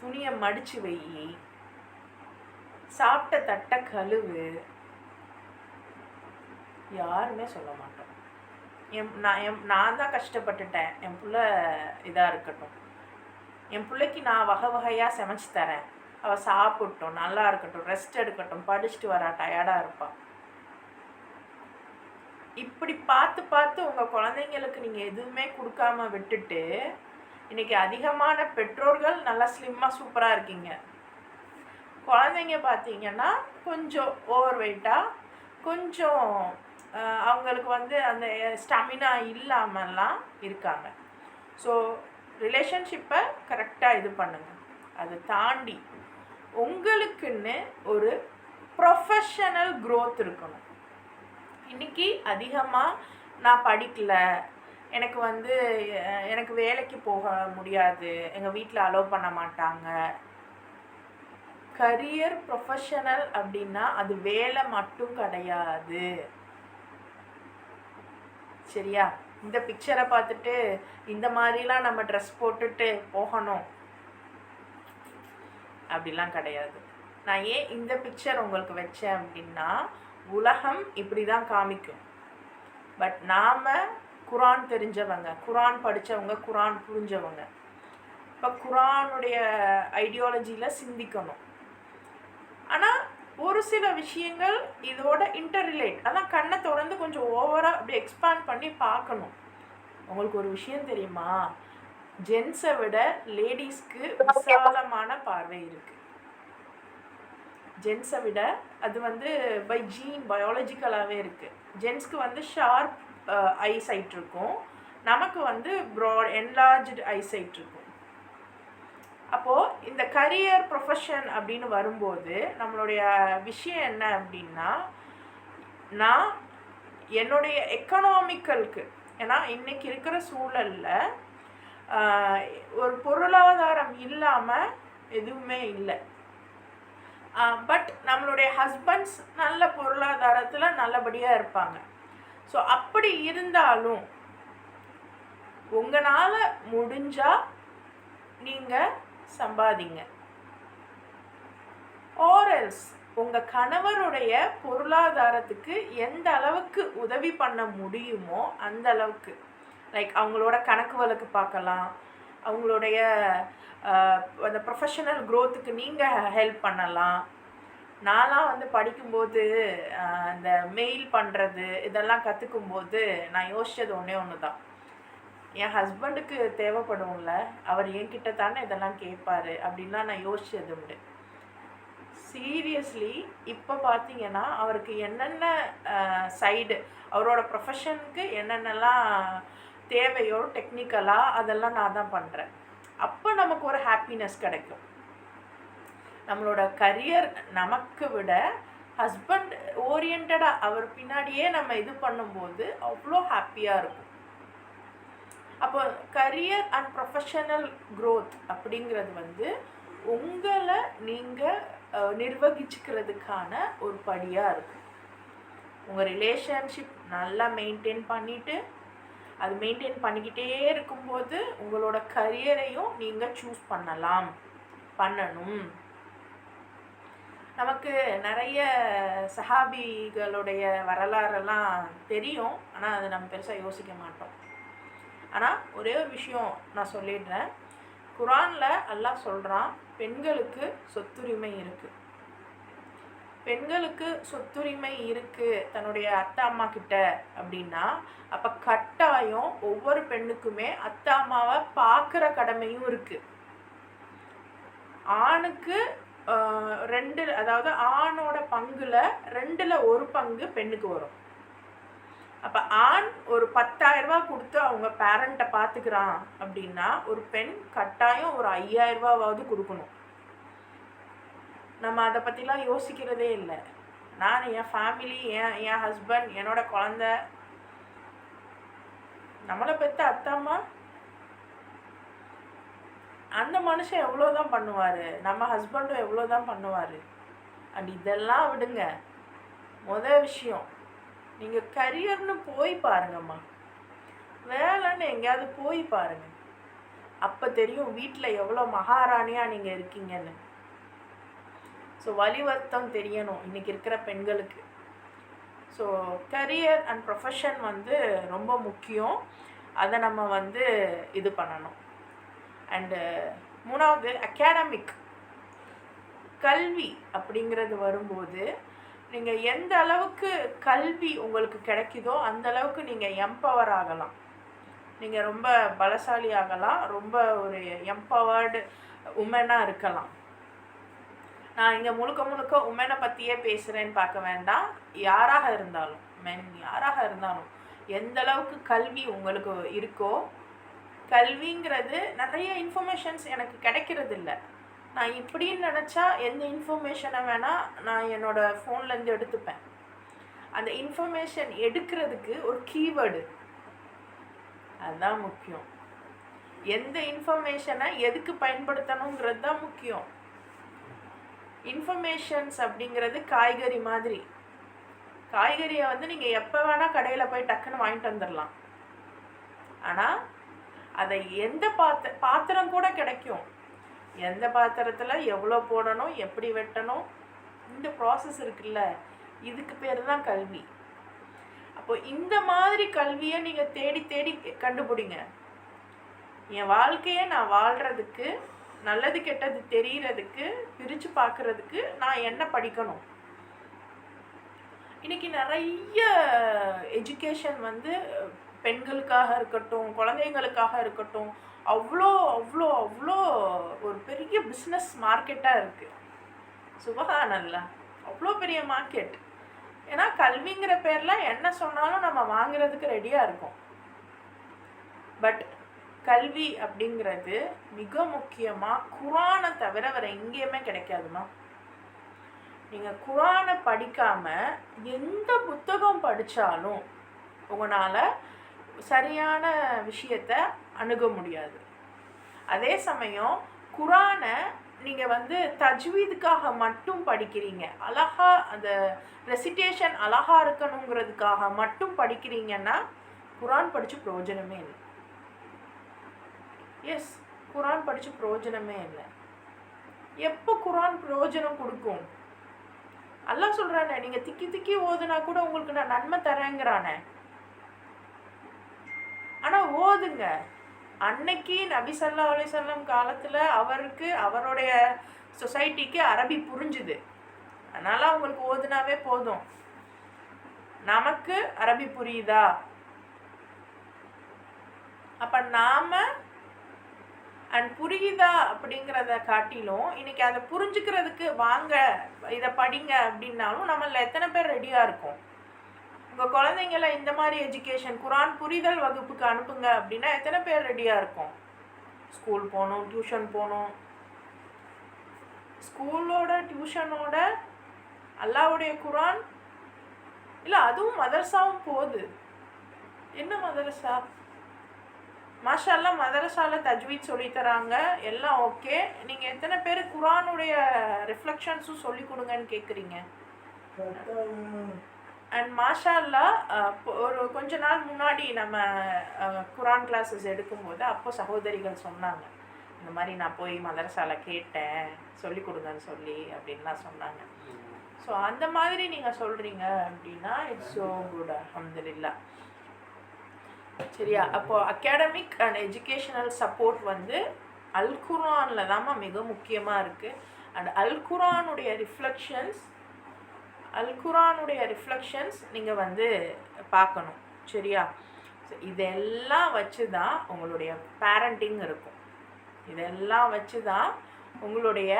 துணியை மடித்து வை, சாப்பிட்ட தட்டை கழுவு, யாருமே சொல்ல மாட்டோம். நான் தான் கஷ்டப்பட்டுட்டேன், என் பிள்ளை இதாக இருக்கட்டும், என் பிள்ளைக்கு நான் வகை வகையாக சமைச்சு தரேன், அவள் சாப்பிட்டோம், நல்லா இருக்கட்டும், ரெஸ்ட் எடுக்கட்டும், படிச்சுட்டு வரா, டயர்டாக இருப்பாள். இப்படி பார்த்து பார்த்து உங்கள் குழந்தைங்களுக்கு நீங்கள் எதுவுமே கொடுக்காம விட்டுட்டு இன்றைக்கி அதிகமான பெற்றோர்கள் நல்லா ஸ்லிம்மாக சூப்பராக இருக்கீங்க. குழந்தைங்க பார்த்தீங்கன்னா கொஞ்சம் ஓவர் வெயிட்டாக, கொஞ்சம் அவங்களுக்கு வந்து அந்த ஸ்டாமினா இல்லாமல்லாம் இருக்காங்க. ஸோ ரிலேஷன்ஷிப்பை கரெக்டாக இது பண்ணுங்கள். அதை தாண்டி உங்களுக்குன்னு ஒரு ப்ரொஃபஷனல் க்ரோத் இருக்கணும். இன்றைக்கி அதிகமாக நான் படிக்கலை, எனக்கு வந்து எனக்கு வேலைக்கு போக முடியாது, எங்கள் வீட்டில் அலோவ் பண்ண மாட்டாங்க. கரியர் ப்ரொஃபஷனல் அப்படின்னா அது வேலை மட்டும் கிடையாது, சரியா? இந்த பிக்சரை பார்த்துட்டு இந்த மாதிரிலாம் நம்ம ட்ரெஸ் போட்டுட்டு போகணும் அப்படிலாம் கிடையாது. நான் ஏன் இந்த பிக்சர் உங்களுக்கு வச்சேன் அப்படின்னா, உலகம் இப்படி தான் காமிக்கும். பட் நாம் குரான் தெரிஞ்சவங்க, குரான் படித்தவங்க, குரான் புரிஞ்சவங்க, இப்போ குரானுடைய ஐடியாலஜியில் சிந்திக்கணும். ஆனால் ஒரு சில விஷயங்கள் இதோட இன்டர்ரிலேட், அதான் கண்ணை தொடர்ந்து கொஞ்சம் ஓவராக அப்படி எக்ஸ்பேண்ட் பண்ணி பார்க்கணும். உங்களுக்கு ஒரு விஷயம் தெரியுமா, ஜென்ஸை விட லேடிஸ்க்கு விசாலமான பார்வை இருக்குது. ஜென்ஸை விட அது வந்து பை ஜீன் பயாலஜிக்கலாகவே இருக்குது. ஜென்ஸ்க்கு வந்து ஷார்ப் ஐசைட் இருக்கும், நமக்கு வந்து ப்ராட் என்லார்ஜ்டு ஐசைட் இருக்கும். அப்போது இந்த கரியர் ப்ரொஃபஷன் அப்படின்னு வரும்போது நம்மளுடைய விஷயம் என்ன அப்படின்னா, நான் என்னுடைய எக்கனாமிக்கலுக்கு, ஏன்னா இன்றைக்கி இருக்கிற சூழலில் ஒரு பொருளாதாரம் இல்லாமல் எதுவுமே இல்லை. பட் நம்மளுடைய ஹஸ்பண்ட்ஸ் நல்ல பொருளாதாரத்தில் நல்லபடியாக இருப்பாங்க. ஸோ அப்படி இருந்தாலும் உங்களால் முடிஞ்சால் நீங்கள் சம்பாதிங்க. ஆர்எல்ஸ் உங்கள் கணவருடைய பொருளாதாரத்துக்கு எந்த அளவுக்கு உதவி பண்ண முடியுமோ அந்த அளவுக்கு, லைக் அவங்களோட கணக்கு வழக்கு பார்க்கலாம், அவங்களுடைய அந்த ப்ரொஃபஷனல் க்ரோத்துக்கு நீங்கள் ஹெல்ப் பண்ணலாம். நான்லாம் வந்து படிக்கும்போது அந்த மெயில் பண்ணுறது இதெல்லாம் கற்றுக்கும்போது நான் யோசித்தது ஒன்று தான், என் ஹஸ்பண்டுக்கு தேவைப்படும்ல, அவர் என்கிட்ட தானே இதெல்லாம் கேட்பார் அப்படின்லாம் நான் யோசித்தது உண்டு. சீரியஸ்லி இப்போ பார்த்தீங்கன்னா அவருக்கு என்னென்ன சைடு, அவரோட ப்ரொஃபஷனுக்கு என்னென்னலாம் தேவையோ டெக்னிக்கலாக அதெல்லாம் நான் தான் பண்ணுறேன். அப்போ நமக்கு ஒரு ஹாப்பினஸ் கிடைக்கும். நம்மளோட கரியர் நமக்கு விட ஹஸ்பண்ட் ஓரியன்டாக அவர் பின்னாடியே நம்ம இது பண்ணும்போது அவ்வளோ ஹாப்பியாக இருக்கும். அப்போ கரியர் அண்ட் ப்ரொஃபஷனல் க்ரோத் அப்படிங்கிறது வந்து உங்களை நீங்கள் நிர்வகிச்சுக்கிறதுக்கான ஒரு படியாக இருக்கும். உங்கள் ரிலேஷன்ஷிப் நல்லா மெயின்டைன் பண்ணிவிட்டு, அது மெயின்டைன் பண்ணிக்கிட்டே இருக்கும்போது உங்களோட கரியரையும் நீங்கள் சூஸ் பண்ணணும். நமக்கு நிறைய சஹாபிகளுடைய வரலாறெல்லாம் தெரியும், ஆனால் அதை நம்ம பெருசாக யோசிக்க மாட்டோம். ஆனால் ஒரே ஒரு விஷயம் நான் சொல்லிடுறேன், குரானில் அல்லாஹ் சொல்கிறான், பெண்களுக்கு சொத்துரிமை இருக்குது. பெண்களுக்கு சொத்துரிமை இருக்குது தன்னுடைய அத்தை அம்மா கிட்ட அப்படின்னா, அப்போ கட்டாயம் ஒவ்வொரு பெண்ணுக்குமே அத்தை அம்மாவை பார்க்குற கடமையும் இருக்குது. ஆணுக்கு 2, அதாவது ஆணோட பங்குல 2ல் 1 பங்கு பெண்ணுக்கு வரும். அப்போ ஆண் ஒரு 10,000 ரூபா கொடுத்து அவங்க பேரண்ட்டை பார்த்துக்கிறான் அப்படின்னா, ஒரு பெண் கட்டாயம் ஒரு 5,000 ரூபாவாவது கொடுக்கணும். நம்ம அதை பற்றிலாம் யோசிக்கிறதே இல்லை. நான் என் ஃபேமிலி, என் ஹஸ்பண்ட், என்னோட குழந்த, நம்மளை பெற்ற அத்தம்மா, அந்த மனுஷன் எவ்வளோ தான் பண்ணுவார், நம்ம ஹஸ்பண்டும் எவ்வளோ தான் பண்ணுவார். அண்ட் இதெல்லாம் விடுங்க, மொதல் விஷயம் நீங்கள் கரியர்னு போய் பாருங்கம்மா, வேலைன்னு எங்கேயாவது போய் பாருங்க, அப்போ தெரியும் வீட்டில் எவ்வளோ மகாராணியாக நீங்கள் இருக்கீங்கன்னு. ஸோ வலிவர்த்தம் தெரியணும் இன்றைக்கி இருக்கிற பெண்களுக்கு. ஸோ கரியர் அண்ட் ப்ரொஃபஷன் வந்து ரொம்ப முக்கியம். அதை நம்ம வந்து இது பண்ணணும். அண்டு மூணாவது அகாடமிக் கல்வி அப்படிங்கிறது வரும்போது நீங்கள் எந்த அளவுக்கு கல்வி உங்களுக்கு கிடைக்குதோ அந்த அளவுக்கு நீங்கள் எம்பவர் ஆகலாம், நீங்கள் ரொம்ப பலசாலி ஆகலாம், ரொம்ப ஒரு எம்பவர்டு உமனாக இருக்கலாம். நான் இங்கே முழுக்க உமனை பற்றியே பேசுகிறேன்னு பார்க்க வேண்டாம். யாராக இருந்தாலும், மென் யாராக இருந்தாலும் எந்த அளவுக்கு கல்வி உங்களுக்கு இருக்கோ, கல்விங்கிறது நிறைய இன்ஃபர்மேஷன்ஸ் எனக்கு கிடைக்கிறது இல்லை. நான் இப்படின்னு நினச்சா எந்த இன்ஃபர்மேஷனை வேணால் நான் என்னோடய ஃபோன்லேருந்து எடுத்துப்பேன். அந்த இன்ஃபர்மேஷன் எடுக்கிறதுக்கு ஒரு கீவேர்டு, அதுதான் முக்கியம். எந்த இன்ஃபர்மேஷனை எதுக்கு பயன்படுத்தணுங்கிறது தான் முக்கியம். இன்ஃபர்மேஷன்ஸ் அப்படிங்கிறது காய்கறி மாதிரி. காய்கறியை வந்து நீங்கள் எப்போ வேணால் கடையில் போய் டக்குன்னு வாங்கிட்டு வந்துடலாம். ஆனால் அதை எந்த பாத்திரம் கூட கிடைக்கும், எந்த பாத்திரத்தில் எவ்வளோ போடணும், எப்படி வெட்டணும், இந்த ப்ராசஸ் இருக்குல்ல, இதுக்கு பேர் தான் கல்வி. அப்போ இந்த மாதிரி கல்வியை நீங்கள் தேடி தேடி கண்டுபிடிங்க. என் வாழ்க்கையை நான் வாழ்கிறதுக்கு, நல்லது கெட்டது தெரிகிறதுக்கு, பிரித்து பார்க்குறதுக்கு நான் என்ன படிக்கணும். இன்றைக்கி நிறைய எஜுகேஷன் வந்து பெண்களுக்காக இருக்கட்டும், குழந்தைங்களுக்காக இருக்கட்டும், அவ்வளோ அவ்வளோ அவ்வளோ ஒரு பெரிய பிஸ்னஸ் மார்க்கெட்டாக இருக்குது. சுபஹானல்லாஹ், அவ்வளோ பெரிய மார்க்கெட். ஏன்னா கல்விங்கிற பேரில் என்ன சொன்னாலும் நம்ம வாங்குறதுக்கு ரெடியாக இருக்கோம். பட் கல்வி அப்படிங்கிறது மிக முக்கியமாக குரானை தவிர வேறு எங்கேயுமே கிடைக்காதுமா. நீங்கள் குரானை படிக்காமல் எந்த புத்தகம் படித்தாலும் உங்களால் சரியான விஷயத்தை அணுக முடியாது. அதே சமயம் குரானை நீங்கள் வந்து தஜ்வீதுக்காக மட்டும் படிக்கிறீங்க, அழகா அந்த ரெசிட்டேஷன் அழகா இருக்கணுங்கிறதுக்காக மட்டும் படிக்கிறீங்கன்னா குரான் படித்து பிரயோஜனமே இல்லை. எஸ், குரான் படித்து பிரயோஜனமே இல்லை. எப்போ குரான் பிரயோஜனம் கொடுக்கும்? அல்லாஹ் சொல்கிறானே, நீங்கள் திக்கி திக்கி ஓதுனா கூட உங்களுக்கு நான் நன்மை தரேங்கிறானே. ஆனால் ஓதுங்க. அன்னைக்கு நபி ஸல்லல்லாஹு அலைஹி வஸல்லம் காலத்தில் அவருக்கு அவருடைய சொசைட்டிக்கு அரபி புரிஞ்சுது, அதனால் அவங்களுக்கு ஓதுனாவே போதும். நமக்கு அரபி புரியுதா? அப்போ நாம் புரியுதா அப்படிங்கிறத காட்டிலும் இன்னைக்கு அதை புரிஞ்சுக்கிறதுக்கு வாங்க இதை படிங்க அப்படின்னாலும் நம்மள எத்தனை பேர் ரெடியாக இருக்கோம்? உங்கள் குழந்தைங்கள இந்த மாதிரி எஜுகேஷன் குரான் புரிதல் வகுப்புக்கு அனுப்புங்க அப்படின்னா எத்தனை பேர் ரெடியாக இருக்கும்? ஸ்கூல் போகணும், டியூஷன் போகணும். ஸ்கூலோட டியூஷனோட அல்லாவுடைய குரான் இல்லை, அதுவும் மதரசாவும் போகுது. என்ன மதரசா? மாஷா அல்லாஹ், மதரசாவில் தஜ்வீத் சொல்லித்தராங்க, எல்லாம் ஓகே. நீங்கள் எத்தனை பேர் குரானுடைய ரிஃப்ளெக்ஷன்ஸும் சொல்லி கொடுங்கன்னு கேட்குறீங்க? அண்ட் மாஷா அல்லாஹ், ஒரு கொஞ்ச நாள் முன்னாடி நம்ம குரான் கிளாஸஸ் எடுக்கும்போது அப்போ சகோதரிகள் சொன்னாங்க, இந்த மாதிரி நான் போய் மதரசாவில் கேட்டேன் சொல்லி கொடுங்கன்னு சொல்லி அப்படின்லாம் சொன்னாங்க. ஸோ அந்த மாதிரி நீங்கள் சொல்கிறீங்க அப்படின்னா இட்ஸ் ஸோ குட், அல்ஹம்துலில்லாஹ். சரியா? அப்போது அகாடமிக் அண்ட் எஜுகேஷனல் சப்போர்ட் வந்து அல் குரானில் தான் மிக முக்கியமாக இருக்குது. அண்ட் அல் குரானுடைய ரிஃப்ளெக்ஷன்ஸ் நீங்கள் வந்து பார்க்கணும். சரியா? ஸோ இதெல்லாம் வச்சு தான் உங்களுடைய பேரண்டிங் இருக்கும். இதெல்லாம் வச்சு தான் உங்களுடைய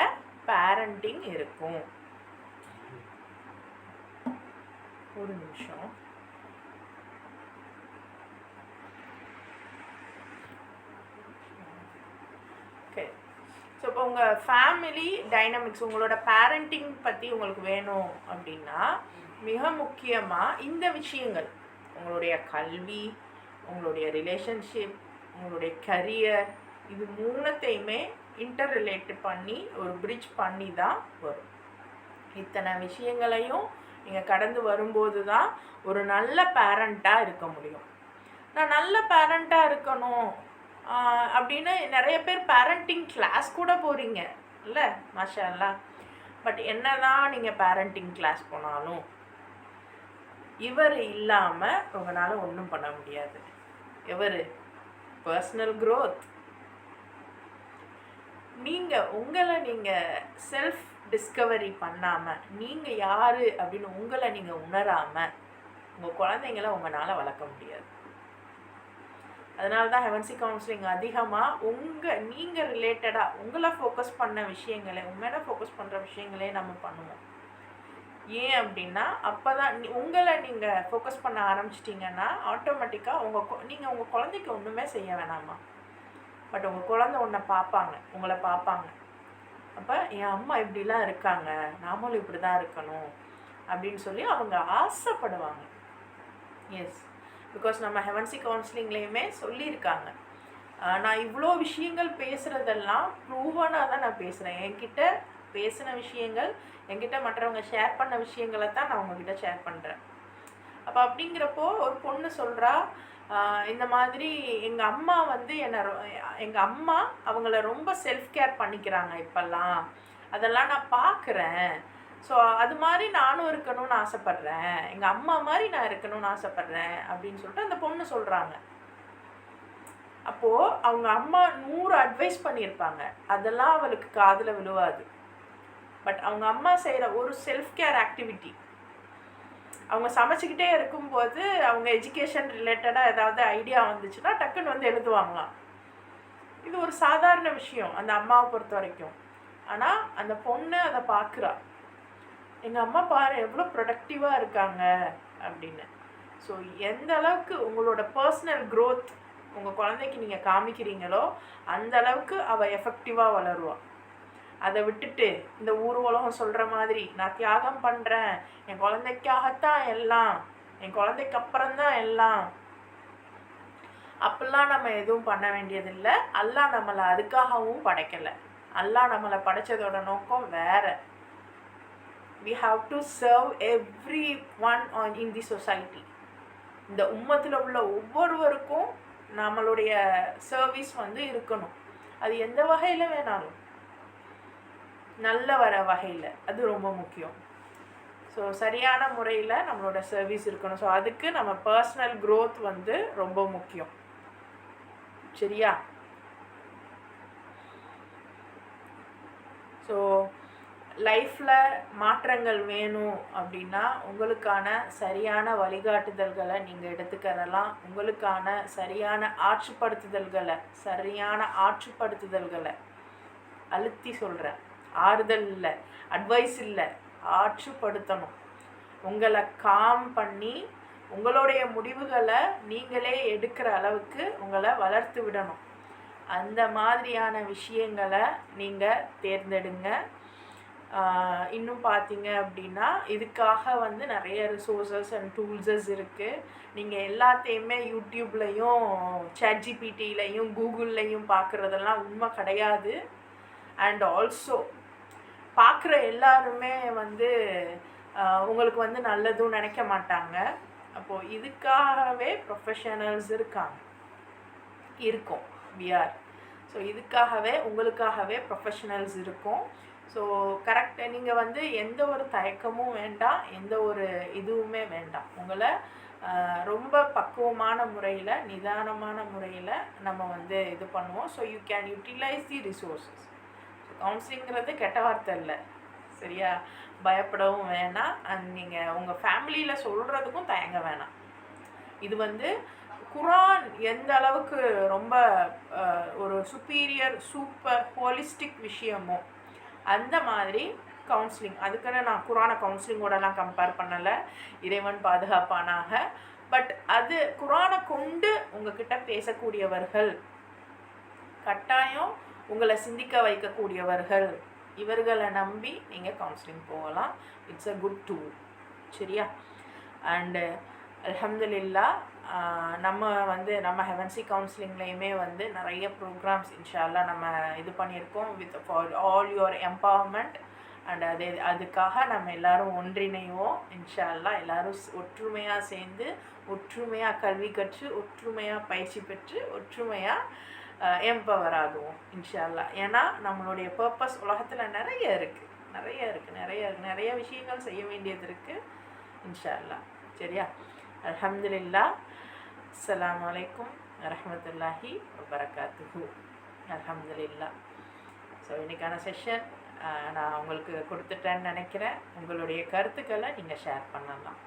பேரண்டிங் இருக்கும். ஒரு நிமிஷம். ஓகே, ஸோ இப்போ உங்கள் ஃபேமிலி டைனமிக்ஸ், உங்களோட பேரண்டிங் பற்றி உங்களுக்கு வேணும் அப்படின்னா மிக முக்கியமாக இந்த விஷயங்கள், உங்களுடைய கல்வி, உங்களுடைய ரிலேஷன்ஷிப், உங்களுடைய கரியர், இது மூணுத்தையுமே இன்டர் ரிலேட் பண்ணி ஒரு பிரிட்ஜ் பண்ணி தான் வரும். இத்தனை விஷயங்களையும் நீங்கள் கடந்து வரும்போது தான் ஒரு நல்ல பேரண்ட்டாக இருக்க முடியும். நான் நல்ல பேரண்ட்டாக இருக்கணும் அப்படின்னு நிறைய பேர் பேரண்டிங் கிளாஸ் கூட போகிறீங்க இல்லை, மாஷா அல்லாஹ். பட் என்ன தான் நீங்கள் பேரண்டிங் கிளாஸ் போனாலும் இவர் இல்லாமல் உங்களால் ஒன்றும் பண்ண முடியாது. எவர்? Personal growth. நீங்கள் உங்களை நீங்கள் செல்ஃப் டிஸ்கவரி பண்ணாமல், நீங்கள் யார் அப்படின்னு உங்களை நீங்கள் உணராமல் உங்கள் குழந்தைங்கள உங்களால் வளர்க்க முடியாது. அதனால தான் ஹெவன்சி கவுன்சிலிங் அதிகமாக நீங்கள் ரிலேட்டடாக உங்களை ஃபோக்கஸ் பண்ண விஷயங்களே, உண்மையில ஃபோக்கஸ் பண்ணுற விஷயங்களே நம்ம பண்ணுவோம். ஏன் அப்படின்னா அப்போ தான் உங்களை நீங்கள் ஃபோக்கஸ் பண்ண ஆரம்பிச்சிட்டிங்கன்னா ஆட்டோமேட்டிக்காக நீங்கள் உங்கள் குழந்தைக்கு ஒன்றுமே செய்ய வேணாமா, பட் உங்கள் குழந்தை உங்களை பார்ப்பாங்க. அப்போ என் அம்மா இப்படிலாம் இருக்காங்க, நாமளும் இப்படி தான் இருக்கணும் அப்படின்னு சொல்லி அவங்க ஆசைப்படுவாங்க. எஸ், பிகாஸ் நம்ம ஹெவன்சி கவுன்சிலிங்லேயுமே சொல்லியிருக்காங்க. நான் இவ்வளோ விஷயங்கள் பேசுகிறதெல்லாம் ப்ரூவனாக தான் நான் பேசுகிறேன். என்கிட்ட பேசின விஷயங்கள், என்கிட்ட மற்றவங்க ஷேர் பண்ண விஷயங்களை தான் நான் உங்ககிட்ட ஷேர் பண்ணுறேன். அப்போ அப்படிங்கிறப்போ ஒரு பொண்ணு சொல்கிறா, இந்த மாதிரி எங்கள் அம்மா வந்து எங்கள் அம்மா அவங்கள ரொம்ப செல்ஃப் கேர் பண்ணிக்கிறாங்க இப்போல்லாம், அதெல்லாம் நான் பார்க்குறேன். ஸோ அது மாதிரி நானும் இருக்கணும்னு ஆசைப்பட்றேன், எங்கள் அம்மா மாதிரி நான் இருக்கணும்னு ஆசைப்பட்றேன் அப்படின்னு சொல்லிட்டு அந்த பொண்ணு சொல்கிறாங்க. அப்போது அவங்க அம்மா 100 அட்வைஸ் பண்ணியிருப்பாங்க, அதெல்லாம் அவளுக்கு காதில் விழுவாது. பட் அவங்க அம்மா செய்கிற ஒரு செல்ஃப் கேர் ஆக்டிவிட்டி, அவங்க சமைச்சிக்கிட்டே இருக்கும்போது அவங்க எஜுகேஷன் ரிலேட்டடாக ஏதாவது ஐடியா வந்துச்சுன்னா டக்குன்னு வந்து எழுதுவாங்களாம். இது ஒரு சாதாரண விஷயம் அந்த அம்மாவை பொறுத்த வரைக்கும். ஆனால் அந்த பொண்ணு அதை பார்க்குறா, எங்கள் அம்மா பாரு எவ்வளோ ப்ரொடக்டிவாக இருக்காங்க அப்படின்னு. ஸோ எந்த அளவுக்கு உங்களோட பர்சனல் க்ரோத் உங்கள் குழந்தைக்கு நீங்கள் காமிக்கிறீங்களோ அந்த அளவுக்கு அவள் எஃபெக்டிவாக வளருவாள். அதை விட்டுட்டு இந்த ஊர் உலகம் சொல்கிற மாதிரி நான் தியாகம் பண்ணுறேன், என் குழந்தைக்காகத்தான் எல்லாம், என் குழந்தைக்கு அப்புறம்தான் எல்லாம், அப்படிலாம் நம்ம எதுவும் பண்ண வேண்டியதில்லை. அல்லாஹ் நம்மளை அதுக்காகவும் படைக்கலை. அல்லாஹ் நம்மளை படைச்சதோட நோக்கம் வேறு. we have to serve everyone in the society. இந்த உம்மத்தில் உள்ள ஒவ்வொருவருக்கும் நம்மளுடைய சர்வீஸ் வந்து இருக்கணும். அது எந்த வகையில் வேணாலும், நல்ல வகையில், அது ரொம்ப முக்கியம். ஸோ சரியான முறையில் நம்மளோட சர்வீஸ் இருக்கணும். ஸோ அதுக்கு நம்ம பர்சனல் க்ரோத் வந்து ரொம்ப முக்கியம். சரியா? ஸோ லைஃப்பில் மாற்றங்கள் வேணும் அப்படின்னா உங்களுக்கான சரியான வழிகாட்டுதல்களை நீங்கள் எடுத்துக்கிறலாம். உங்களுக்கான சரியான ஆற்றுப்படுத்துதல்களை அழுத்தி சொல்கிறேன், ஆறுதல் இல்லை, அட்வைஸ் இல்லை, ஆற்றுப்படுத்தணும். உங்களை காம் பண்ணி உங்களுடைய முடிவுகளை நீங்களே எடுக்கிற அளவுக்கு உங்களை வளர்த்து விடணும். அந்த மாதிரியான விஷயங்களை நீங்கள் தேர்ந்தெடுங்க. இன்னும் பார்த்தீங்க அப்படின்னா இதுக்காக வந்து நிறைய ரிசோர்ஸஸ் அண்ட் டூல்ஸஸ் இருக்குது. நீங்கள் எல்லாத்தையுமே யூடியூப்லேயும் ChatGPTலையும் கூகுள்லேயும் பார்க்குறதெல்லாம் உண்மை கிடையாது. அண்ட் ஆல்சோ பார்க்குற எல்லாருமே வந்து உங்களுக்கு வந்து நல்லதும் நினைக்க மாட்டாங்க. அப்போது இதுக்காகவே ப்ரொஃபஷனல்ஸ் இருக்கும் விஆர். ஸோ இதுக்காகவே உங்களுக்காகவே ப்ரொஃபஷனல்ஸ் இருக்கும். ஸோ கரெக்டாக நீங்கள் வந்து எந்த ஒரு தயக்கமும் வேண்டாம், எந்த ஒரு இதுவுமே வேண்டாம். உங்களை ரொம்ப பக்குவமான முறையில், நிதானமான முறையில் நம்ம வந்து இது பண்ணுவோம். So you can utilise the resources. So கவுன்சிலிங்கிறது கெட்ட வார்த்தை இல்லை, சரியா? பயப்படவும் வேணாம். அண்ட் நீங்கள் உங்கள் ஃபேமிலியில் சொல்கிறதுக்கும் தயங்க வேணாம். இது வந்து குரான் எந்த அளவுக்கு ரொம்ப ஒரு சூப்பர் ஹோலிஸ்டிக் விஷயமோ அந்த மாதிரி கவுன்சிலிங். அதுக்குன்னு நான் குரானை கவுன்சிலிங்கோடலாம் கம்பேர் பண்ணலை, இறைவன் பாதுகாப்பானாக. பட் அது குரானை கொண்டு உங்ககிட்ட பேசக்கூடியவர்கள், கட்டாயம் உங்களை சிந்திக்க வைக்கக்கூடியவர்கள், இவர்களை நம்பி நீங்கள் கவுன்சிலிங் போகலாம். It's a good tool. சரியா? அண்டு அல்ஹம்துலில்லாஹ் நம்ம ஹெவன்சி கவுன்சிலிங்லேயுமே வந்து நிறைய ப்ரோக்ராம்ஸ் இன்ஷால்லா நம்ம இது பண்ணியிருக்கோம் for all your empowerment. And அதுக்காக நம்ம எல்லோரும் ஒன்றிணைவோம் இன்ஷால்லா. எல்லோரும் ஒற்றுமையாக சேர்ந்து, ஒற்றுமையாக கல்வி கற்று, ஒற்றுமையாக பயிற்சி பெற்று, ஒற்றுமையாக எம்பவர் ஆகுவோம் இன்ஷால்லா. ஏன்னா நம்மளுடைய பர்பஸ் உலகத்தில் நிறைய விஷயங்கள் செய்ய வேண்டியது இருக்குது இன்ஷால்லா. சரியா? அல்ஹம்துலில்லாஹ். அஸ்ஸலாமு அலைக்கும் வரஹ்மத்துல்லாஹி வபரகாத்துஹு. அல்ஹம்துலில்லாஹ். ஸோ இன்றைக்கான செஷன் நான் உங்களுக்கு கொடுத்துட்டேன்னு நினைக்கிறேன். உங்களுடைய கருத்துக்களை நீங்கள் ஷேர் பண்ணலாம்.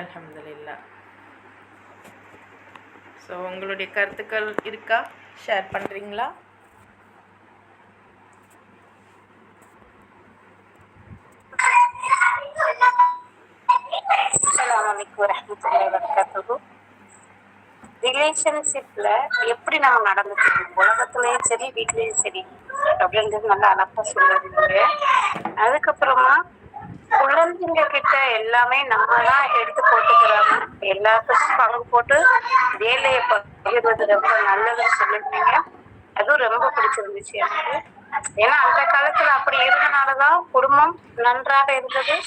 அல்ஹம்துலில்லாஹ். ஸோ உங்களுடைய கருத்துக்கள் இருக்கா? ஷேர் பண்ணுறீங்களா? ரிலேஷன்ஷிப்ல எப்படி நம்ம நடந்துக்கணும், உலகத்துலயும் சரி வீட்லயும் சரி அப்படின்றது நல்லா அழகா சொல்றீங்க. அதுக்கப்புறமா குழந்தைங்க கிட்ட எல்லாமே நம்ம தான் எடுத்து போட்டுக்கிறாங்க, எல்லாத்துக்கும் பங்கு போட்டு வேலையை பகிர்வது ரொம்ப நல்லதுன்னு சொல்லிருந்தீங்க. அதுவும் ரொம்ப பிடிச்சிருந்துச்சு எனக்கு. ஏன்னா அந்த காலத்துல அப்படி இருந்தனாலதான் குடும்பம் நன்றாக இருந்தது,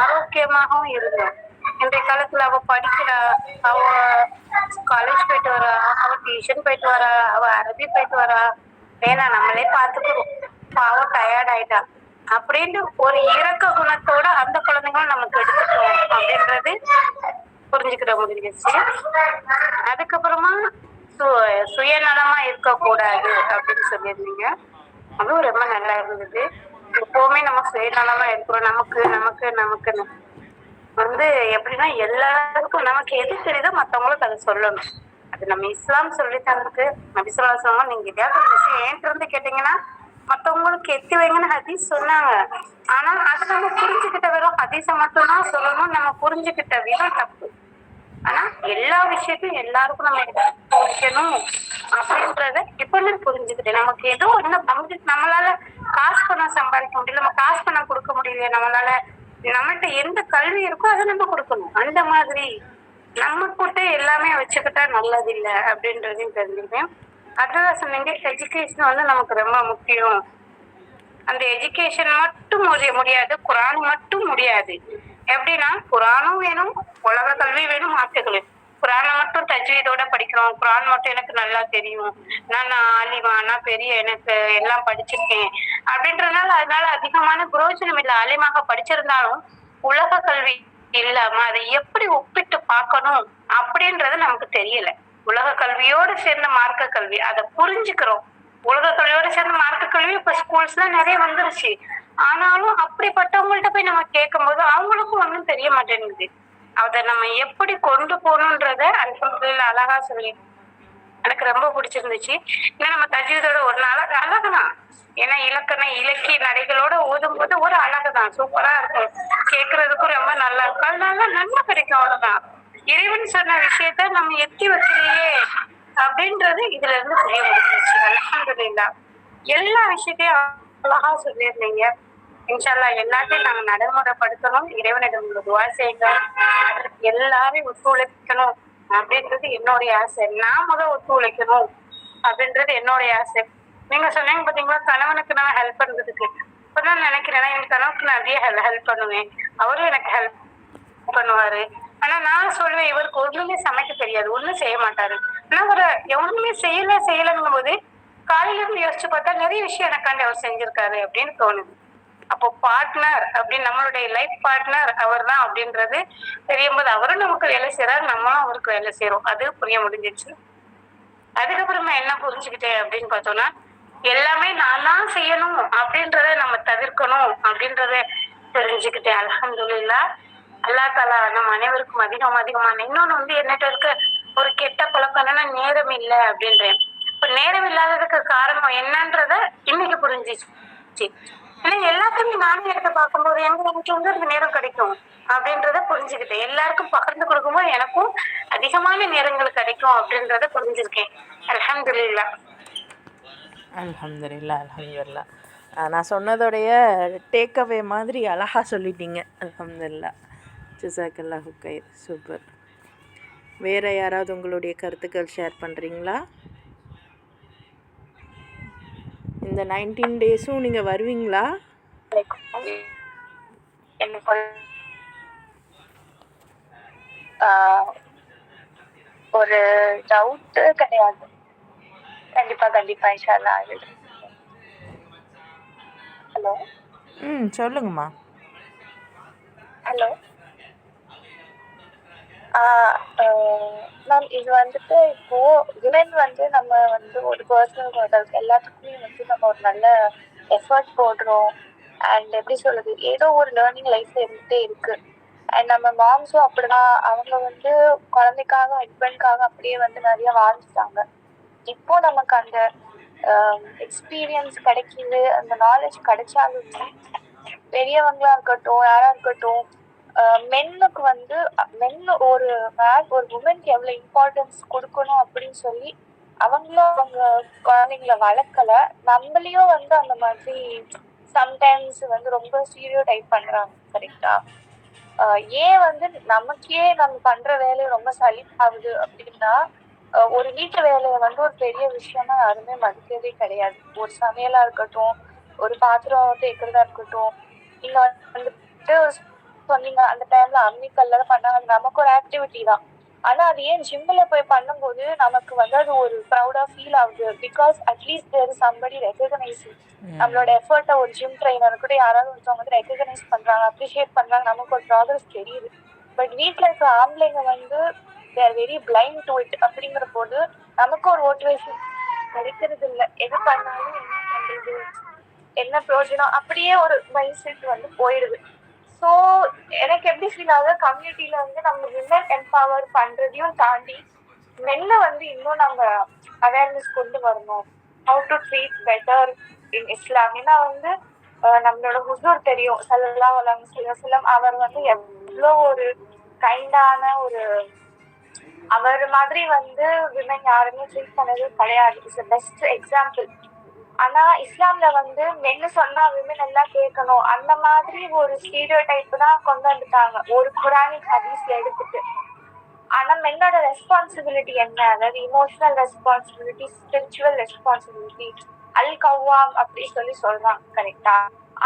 ஆரோக்கியமாகவும் இருந்தது. இன்றைய காலத்துல அவ படிக்கிறா, அவ காலேஜ் போயிட்டு வரா, அவ டியூஷன் போயிட்டு வரா, அவ அரபி போயிட்டு வரா, வேணா நம்மளே பாத்துக்கிறோம், பாவம் டயர்ட் ஆயிட்டா அப்படின்னு ஒரு இரக்க குணத்தோட அந்த குழந்தைங்களும் நமக்கு எடுத்துட்டோம் அப்படின்றது புரிஞ்சுக்கிற முடிஞ்சிருச்சு. அதுக்கப்புறமா சுயநலமா இருக்கக்கூடாது அப்படின்னு சொல்லியிருந்தீங்க. அதுவும் ரொம்ப நல்லா இருந்தது. எப்பவுமே நம்ம சுயநலமா இருக்கிறோம், நமக்கு நமக்கு நமக்குன்னு எப்படின்னா எல்லாருக்கும் நமக்கு எது தெரியுதோ மத்தவங்களுக்கு அதை சொல்லணும். அது நம்ம இஸ்லாம் சொல்லி தந்திருக்கு. நபி ஸல்லல்லாஹு அலைஹி வஸல்லம் நீங்க ஏதாவது ஒரு விஷயம் என்கிட்ட இருந்து கேட்டீங்கன்னா மத்தவங்களுக்கு எத்தி வைங்கன்னு ஹதீஸ் சொன்னாங்க. ஆனா அதை நம்ம புரிஞ்சுக்கிட்ட வெறும் ஹதீஸை மட்டும்தான் சொல்லணும், நம்ம புரிஞ்சுக்கிட்ட விதம் தப்பு. ஆனா எல்லா விஷயத்தையும் எல்லாருக்கும் நம்ம எடுத்து வைக்கணும் அப்படின்றத எப்பவுமே புரிஞ்சுக்கிட்டேன். நமக்கு ஏதோ ஒண்ணு நம்மளால காசு பணம் சம்பாதிக்க முடியல, நம்ம காசு பணம் கொடுக்க முடியல, நம்மள்ட்ட எந்த கல்வி இருக்கோ அதை நம்ம கொடுக்கணும். அந்த மாதிரி நம்ம கிட்ட எல்லாமே வச்சுக்கிட்டா நல்லது இல்லை அப்படின்றதையும் தெரிஞ்சுக்கிட்டேன். அதுதான் சொன்னீங்க, எஜுகேஷன் நமக்கு ரொம்ப முக்கியம். அந்த எஜுகேஷன் மட்டும் முடியாது, குரான் மட்டும் முடியாது. எப்படின்னா குரானும் வேணும், உலக கல்வி வேணும், மாற்றுகள். குரானை மட்டும் தஜ்வீதோட படிக்கிறோம், குரான் மட்டும் எனக்கு நல்லா தெரியும், நான் ஆலிமா, நான் பெரிய எனக்கு எல்லாம் படிச்சிருக்கேன் அப்படின்றதுனால அதனால அதிகமான புரோஜனம் இல்லை. ஆலிமாக படிச்சிருந்தாலும் உலக கல்வி இல்லாம அதை எப்படி ஒப்பிட்டு பார்க்கணும் அப்படின்றது நமக்கு தெரியல. உலக கல்வியோடு சேர்ந்த மார்க்க கல்வி அதை புரிஞ்சுக்கிறோம். உலக கல்வியோட சேர்ந்த மார்க்க கல்வி இப்ப ஸ்கூல்ஸ்ல நிறைய வந்துருச்சு. ஆனாலும் அப்படிப்பட்டவங்கள்ட்ட போய் நம்ம கேட்கும் போது அவங்களுக்கும் ஒன்றும் தெரிய மாட்டேங்குது. அதை நம்ம எப்படி கொண்டு போகணுன்றத அல்ஹம்துலில்லாஹ் அழகா சொல்லி எனக்கு ரொம்ப பிடிச்சிருந்துச்சு. ஏன்னா நம்ம தஜ்வீதோட ஒரு நாள் அழகுதான். ஏன்னா இலக்கிய நடைகளோட ஓதும் போது ஒரு அழகுதான், சூப்பரா இருக்கும், கேட்கறதுக்கும் ரொம்ப நல்லா இருக்கும், அதனால நல்லா கிடைக்கும். அவ்வளவுதான். இறைவன் சொன்ன விஷயத்த நம்ம எத்தி வைக்கலையே அப்படின்றது இதுல இருந்து புரிய முடிஞ்சிச்சு. அல்ஹம்துலில்லாஹ் எல்லா விஷயத்தையும் அழகா சொல்லியிருந்தீங்க. இன்ஷா அல்லாஹ் எல்லாத்தையும் நாங்க நடைமுறைப்படுத்தணும். இறைவனிடம் துஆ செய்யுங்க, அதற்கு எல்லாரையும் ஒத்துழைக்கணும் அப்படின்றது என்னுடைய ஆசை. நான் ஒத்துழைக்கணும் அப்படின்றது என்னுடைய ஆசை. நீங்க சொன்னீங்க பாத்தீங்களா, கணவனுக்கு நான் ஹெல்ப் பண்றதுக்கு. இப்பதான் நினைக்கிறேன், என் கணவனுக்கு நான் நிறைய ஹெல்ப் பண்ணுவேன், அவரும் எனக்கு ஹெல்ப் பண்ணுவாரு. ஆனா நான் சொல்லுவேன், இவருக்கு ஒண்ணுமே சமைக்க தெரியாது, ஒண்ணும் செய்ய மாட்டாரு. ஆனா ஒண்ணுமே செய்யலங்கும் போது காலையில இருந்து யோசிச்சு பார்த்தா நிறைய விஷயம் எனக்காண்டி அவர் செஞ்சிருக்காரு அப்படின்னு தோணுது. அப்போ பார்ட்னர் அப்படின்னு நம்மளுடைய லைஃப் பார்ட்னர் அவர் தான் அப்படின்றது தெரியும் போது அவரும் நமக்கு வேலை செய்யறாரு, நம்மளும் அவருக்கு வேலை செய்யறோம், அது புரிய முடிஞ்சிச்சு. அதுக்கப்புறமா என்ன புரிஞ்சுக்கிட்டேன் அப்படின்னு பார்த்தோம்னா, எல்லாமே நான் தான் செய்யணும் அப்படின்றத நம்ம தவிர்க்கணும் அப்படின்றத தெரிஞ்சுக்கிட்டேன். அல்ஹம்துலில்லாஹ். அல்லாஹ் தஆலா நம்ம அனைவருக்கும் அதிகமான இன்னொன்னு என்னட்ட இருக்க ஒரு கெட்ட பழக்கம்னா நேரம் இல்லை அப்படின்றேன். இப்ப நேரம் இல்லாததுக்கு காரணம் என்னன்றத இன்னைக்கு புரிஞ்சிச்சு. ஏன்னா எல்லாத்தையுமே நானே எடுத்து பார்க்கும்போது எனக்கு நேரம் கிடைக்கும் அப்படின்றத புரிஞ்சுக்கிட்டேன். எல்லாருக்கும் பகிர்ந்து கொடுக்கும்போது எனக்கும் அதிகமான நேரங்கள் கிடைக்கும் அப்படின்றத புரிஞ்சிருக்கேன். அல்ஹம்துலில்லாஹ். அல்ஹம்துலில்லாஹ். அல்ஹம்துலில்லாஹ். நான் சொன்னதோடைய டேக்அவே மாதிரி அழகாக சொல்லிட்டீங்க. அல்ஹம்துலில்லாஹ். ஜஸாக்கல்லாஹு கைர். சூப்பர். வேறு யாராவது உங்களுடைய கருத்துக்கள் ஷேர் பண்ணுறீங்களா? இந்த 19 டேஸும் நீங்கள் வருவீங்களா? ஒரு டவுட் கிடையாது. கண்டிப்பா இன்ஷா அல்லாஹ். ஹலோ சொல்லுங்கம்மா. ஹலோ மேம், இது வந்துட்டு இப்போ விமன் வந்து நம்ம வந்து ஒரு பர்சனல் மாடல்ஸ் எல்லாத்துக்குமே வந்து நம்ம ஒரு நல்ல எஃபர்ட் போடுறோம். அண்ட் எப்படி சொல்றது, ஏதோ ஒரு லேர்னிங் லைஃப்ல இருந்துட்டே இருக்கு. அண்ட் நம்ம மாம்ஸும் அப்படிதான். அவங்க வந்து குழந்தைக்காக ஹஸ்பண்ட்காக அப்படியே வந்து நிறைய வாழ்ந்துட்டாங்க. இப்போ நமக்கு அந்த எக்ஸ்பீரியன்ஸ் கிடைக்குது, அந்த நாலேஜ் கிடைச்சாலுமே பெரியவங்களா இருக்கட்டும், யாரா இருக்கட்டும், மென்னுக்கு வந்து மென் ஒரு உமனுக்கு எவ்வளவு இம்பார்ட்டன்ஸ் கொடுக்கணும் அப்படின்னு சொல்லி அவங்களும் அவங்க குழந்தைங்கள வளர்க்கல. நம்மளையும் வந்து அந்த மாதிரி சம்டைம்ஸ் வந்து ரொம்ப ஸ்டீரியோ டைப் பண்றாங்க. கரெக்டா? ஏன் வந்து நமக்கே நம்ம பண்ற வேலை ரொம்ப சலிப்பாகுது அப்படின்னா, ஒரு வீட்டு வேலையை வந்து ஒரு பெரிய விஷயமா யாருமே மதிக்கிறதே கிடையாது. ஒரு சமையலா இருக்கட்டும், ஒரு பாத்திரம் தேய்க்கிறதா இருக்கட்டும், நீங்க வந்துட்டு சொன்னீங்க அந்த டைம்ல அம்மிக்கல்ல பண்ணாங்க, அது நமக்கு ஒரு ஆக்டிவிட்டி தான். ஆனா அது ஏன் ஜிம்ல போய் பண்ணும்போது நமக்கு வந்து அது ஒரு ப்ரௌடா ஃபீல் ஆகுது. Because at least there is somebody recognising நம்மளோட எஃபர்ட்டை. ஒரு ஜிம் ட்ரைனர் கூட யாராவது ஒருத்தவங்க வந்து ரெகக்னைஸ் பண்றாங்க, அப்ரிஷியேட் பண்றாங்க, நமக்கு ஒரு ப்ராக்ரஸ் தெரியுது. பட் வீட்டுல இருக்க ஆம்பளைங்க வந்து they are very blind to it. அப்படிங்கிற போது நமக்கு ஒரு மோட்டிவேஷன் கிடைக்கிறது இல்லை. எது பண்ணாலும் என்ன பண்றது, என்ன பிரயோஜனம், அப்படியே ஒரு மைண்ட் செட் வந்து போயிடுது. ஸோ எனக்கு எப்படி ஃபீல் ஆகுது, கம்யூனிட்டியில வந்து நம்ம விமன் எம்பவர் பண்றதையும் தாண்டி மென்ன வந்து இன்னும் நம்ம அவேர்னஸ் கொண்டு வரணும். How to treat better in Islam. ஏன்னா வந்து நம்மளோட ஹுசூர் தெரியும், ஸல்லல்லாஹு அலைஹி வஸல்லம். அவர் வந்து எவ்வளோ ஒரு கைண்டான ஒரு, அவர் மாதிரி வந்து விமன் யாருமே ட்ரீட் பண்ணது கிடையாது. It's best example. ஆனா இஸ்லாம்ல வந்து மென்னு சொன்னா விமன் எல்லாம் கேட்கணும், அந்த மாதிரி ஒரு ஸ்டீரியோ டைப் தான் கொண்டு வந்துட்டாங்க ஒரு குரானிக் ஹதீஸ்ல எடுத்துட்டு. ஆனா மென்னோட ரெஸ்பான்சிபிலிட்டி என்ன, அதாவது இமோஷனல் ரெஸ்பான்சிபிலிட்டி, ஸ்பிரிச்சுவல் ரெஸ்பான்சிபிலிட்டி, அல் கவ்வாம் அப்படி சொல்றாங்க. கரெக்டா?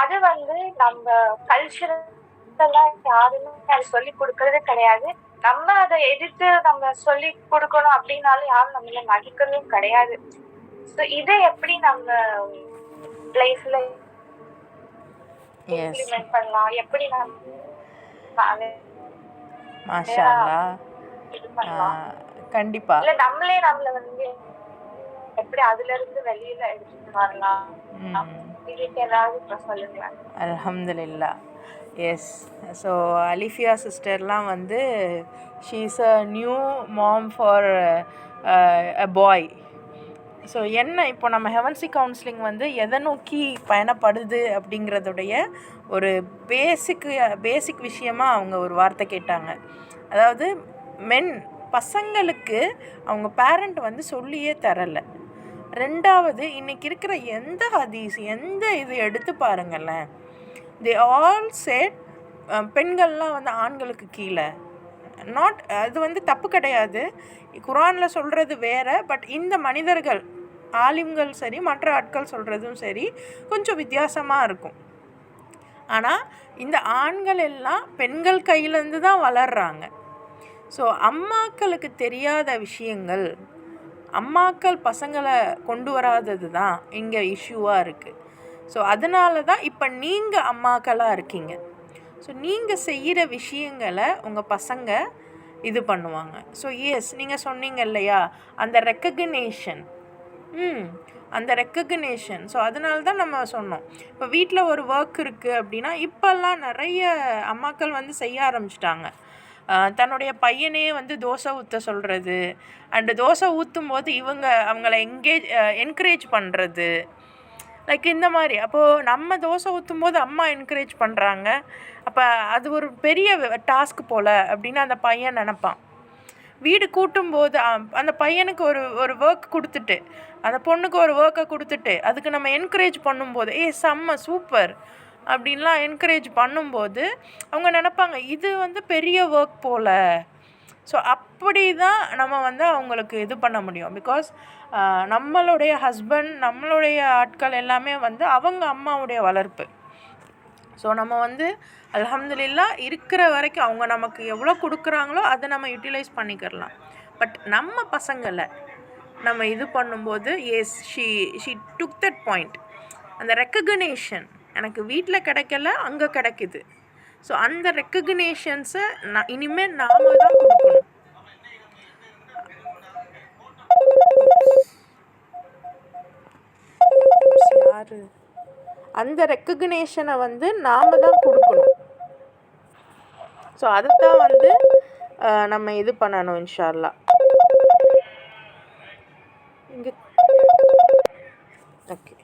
அது வந்து நம்ம கல்ச்சரெல்லாம் யாருமே அது சொல்லி கொடுக்கறது கிடையாது. நம்ம அதை எதிர்த்து நம்ம சொல்லி கொடுக்கணும் அப்படின்னாலும் யாரும் நம்மள மதிக்கிறதும் கிடையாது. ஸோ இதை எப்படி நம்ம லைஃப்ல இம்ப்ளிமெண்ட் பண்ணலாம், எப்படி மாஷா அல்லாஹ். இது பண்ணலாம், கண்டிப்பா இல்ல நம்மளே நம்மள வந்து எப்படி அதுல இருந்து வெளியில எடுத்துட்டு வரலாம், இதுக்கு ஏதாவது சொல்லுங்களேன். அல்ஹம்துலில்லாஹ். எஸ். ஸோ அலிஃபியா சிஸ்டர்லாம் வந்து she is a new mom for a boy. So என்ன இப்போ நம்ம ஹெவன்சி கவுன்சிலிங் வந்து எதை நோக்கி பயணப்படுது அப்படிங்கிறதுடைய ஒரு பேசிக் விஷயமாக அவங்க ஒரு வார்த்தை கேட்டாங்க. அதாவது பசங்களுக்கு அவங்க பேரண்ட் வந்து சொல்லியே தரலை. ரெண்டாவது, இன்றைக்கி இருக்கிற எந்த ஹதீஸ் எந்த இது எடுத்து பாருங்களேன், தே ஆல் சேட் பெண்கள்லாம் வந்து ஆண்களுக்கு கீழே. அது வந்து தப்பு கிடையாது, குரானில் சொல்கிறது வேறு. பட் இந்த மனிதர்கள் ஆலிம்கள் சரி, மற்ற ஆட்கள் சொல்கிறதும் சரி, கொஞ்சம் வித்தியாசமாக இருக்கும். ஆனால் இந்த ஆண்கள் எல்லாம் பெண்கள் கையிலேருந்து தான் வளர்கிறாங்க. ஸோ அம்மாக்களுக்கு தெரியாத விஷயங்கள், அம்மாக்கள் பசங்களை கொண்டு வராதது தான் இங்கே இஷ்யூவாக இருக்குது. ஸோ அதனால தான் இப்போ நீங்கள் அம்மாக்களாக இருக்கீங்க. ஸோ நீங்கள் செய்கிற விஷயங்களை உங்கள் பசங்க இது பண்ணுவாங்க. ஸோ எஸ், நீங்கள் சொன்னீங்க இல்லையா அந்த ரெக்கக்னேஷன், அந்த ரெக்கக்னேஷன். ஸோ அதனால தான் நம்ம சொன்னோம், இப்போ வீட்டில் ஒரு ஒர்க் இருக்குது அப்படின்னா இப்போல்லாம் நிறைய அம்மாக்கள் வந்து செய்ய ஆரம்பிச்சிட்டாங்க. தன்னுடைய பையனே வந்து தோசை ஊற்ற சொல்கிறது, அண்டு தோசை ஊற்றும் போது அவங்கள என்கரேஜ் பண்ணுறது, லைக் இந்த மாதிரி. அப்போது நம்ம தோசை ஊற்றும் போது அம்மா என்கரேஜ் பண்ணுறாங்க, அப்போ அது ஒரு பெரிய டாஸ்க் போல் அப்படின்னு அந்த பையன் நினப்பான். வீடு கூட்டும்போது அந்த பையனுக்கு ஒரு ஒர்க் கொடுத்துட்டு, அந்த பொண்ணுக்கு ஒரு ஒர்க்கை கொடுத்துட்டு, அதுக்கு நம்ம என்கரேஜ் பண்ணும்போது செம்ம சூப்பர் அப்படின்லாம் என்கரேஜ் பண்ணும்போது அவங்க நினப்பாங்க இது வந்து பெரிய ஒர்க் போல். ஸோ அப்படி தான் நம்ம வந்து அவங்களுக்கு இது பண்ண முடியும். பிகாஸ் நம்மளுடைய ஹஸ்பண்ட், நம்மளுடைய ஆட்கள் எல்லாமே வந்து அவங்க அம்மாவுடைய வளர்ப்பு. ஸோ நம்ம வந்து அல்ஹம்துலில்லாஹ் இருக்கிற வரைக்கும் அவங்க நமக்கு எவ்வளோ கொடுக்குறாங்களோ அதை நம்ம யூட்டிலைஸ் பண்ணிக்கிறலாம். பட் நம்ம பசங்களை நம்ம இது பண்ணும்போது ஷீ டுக் தட் பாயிண்ட், அந்த ரெக்கக்னேஷன். எனக்கு வீட்டில் கிடைக்கல, அங்கே கிடைக்குது. ஸோ அந்த ரெக்கக்னேஷன்ஸை இனிமேல் நாம தான் கொடுக்கணும். யாரு அந்த ரெக்கக்னேஷனை வந்து நாம தான் கொடுக்கணும். ஸோ அதுதான் வந்து நம்ம இது பண்ணணும் இன்ஷா அல்லாஹ். இங்கே okay.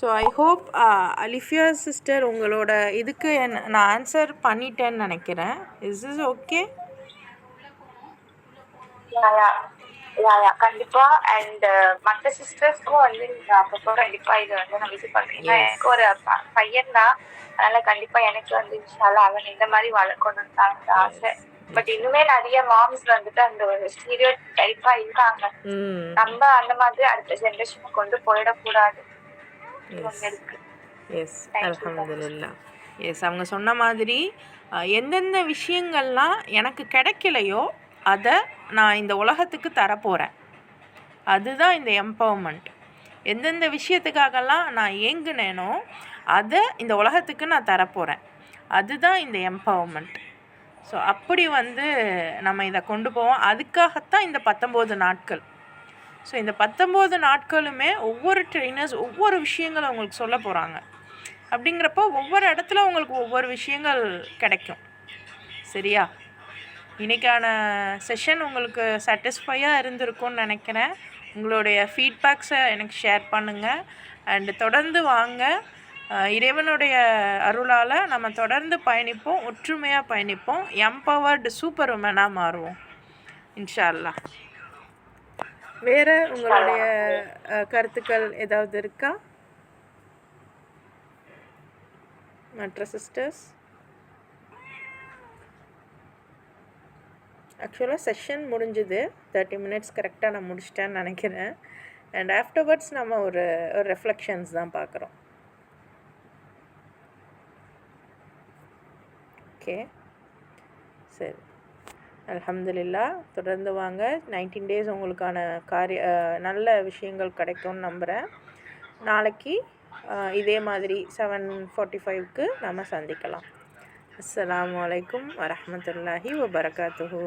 So I hope Alifiya sister உங்களோட இதுக்கு நான் ஆன்சர் பண்ணிட்டேன்னு நினைக்கிறேன். Is is okay? கண்டிப்பா. அண்ட் மற்ற சிஸ்டர்ஸ்க்கும் வந்து நீங்க அப்பப்போ கண்டிப்பா இது வந்து நான் விசிட் பண்றேன். எனக்கு ஒரு பையன் தான், அதனால கண்டிப்பா எனக்கு வந்து இன்ஷால்லா அவன் இந்த மாதிரி வளர்க்கணும்னு தான் எனக்கு ஆசை. பட் இன்னுமே நிறைய மாம்ஸ் வந்துட்டு அந்த ஒரு ஸ்டீரியோ டைப்பா இருக்காங்க. நம்ம அந்த மாதிரி அடுத்த ஜெனரேஷனுக்கு கொண்டு போயிடக்கூடாது. எஸ் அல்ஹம்துலில்லாஹ். எஸ், அவங்க சொன்ன மாதிரி எந்தெந்த விஷயங்கள்லாம் எனக்கு கிடைக்கலையோ அதை நான் இந்த உலகத்துக்கு தரப்போகிறேன். அதுதான் இந்த எம்பவர்மெண்ட். எந்தெந்த விஷயத்துக்காகலாம் நான் ஏங்குனேனோ அதை இந்த உலகத்துக்கு நான் தரப்போகிறேன். அதுதான் இந்த எம்பவர்மெண்ட். ஸோ அப்படி வந்து நம்ம இதை கொண்டு போவோம். அதுக்காகத்தான் இந்த 19 நாட்கள். ஸோ இந்த 19 நாட்களுமே ஒவ்வொரு ட்ரெயினர்ஸ் ஒவ்வொரு விஷயங்களை உங்களுக்கு சொல்ல போகிறாங்க. அப்படிங்கிறப்போ ஒவ்வொரு இடத்துல உங்களுக்கு ஒவ்வொரு விஷயங்கள் கிடைக்கும். சரியா? இன்றைக்கான செஷன் உங்களுக்கு சாட்டிஸ்ஃபையாக இருந்திருக்கும்னு நினைக்கிறேன். உங்களுடைய ஃபீட்பேக்ஸை எனக்கு ஷேர் பண்ணுங்கள். அண்டு தொடர்ந்து வாங்க. இறைவனுடைய அருளால் நம்ம தொடர்ந்து பயணிப்போம், ஒற்றுமையாக பயணிப்போம், எம்பவர்டு சூப்பர் உமனாக மாறுவோம் இன்ஷா அல்லாஹ். வேறு உங்களுடைய கருத்துக்கள் ஏதாவது இருக்கா மற்ற சிஸ்டர்ஸ்? ஆக்சுவலாக செஷன் முடிஞ்சுது. 30 minutes கரெக்டாக நான் முடிச்சிட்டேன்னு நினைக்கிறேன். அண்ட் ஆஃப்டர்வர்ட்ஸ் நம்ம ஒரு ரெஃப்ளெக்ஷன்ஸ் தான் பார்க்குறோம். ஓகே, சரி, அல்ஹம்துலில்லாஹ். தொடர்ந்து வாங்க. 19 days உங்களுக்கான நல்ல விஷயங்கள் கிடைக்கும்னு நம்புகிறேன். நாளைக்கு இதே மாதிரி 7:45க்கு நம்ம சந்திக்கலாம். அஸ்ஸலாமு அலைக்கும் வரஹ்மத்துல்லாஹி வபரகாத்துஹு.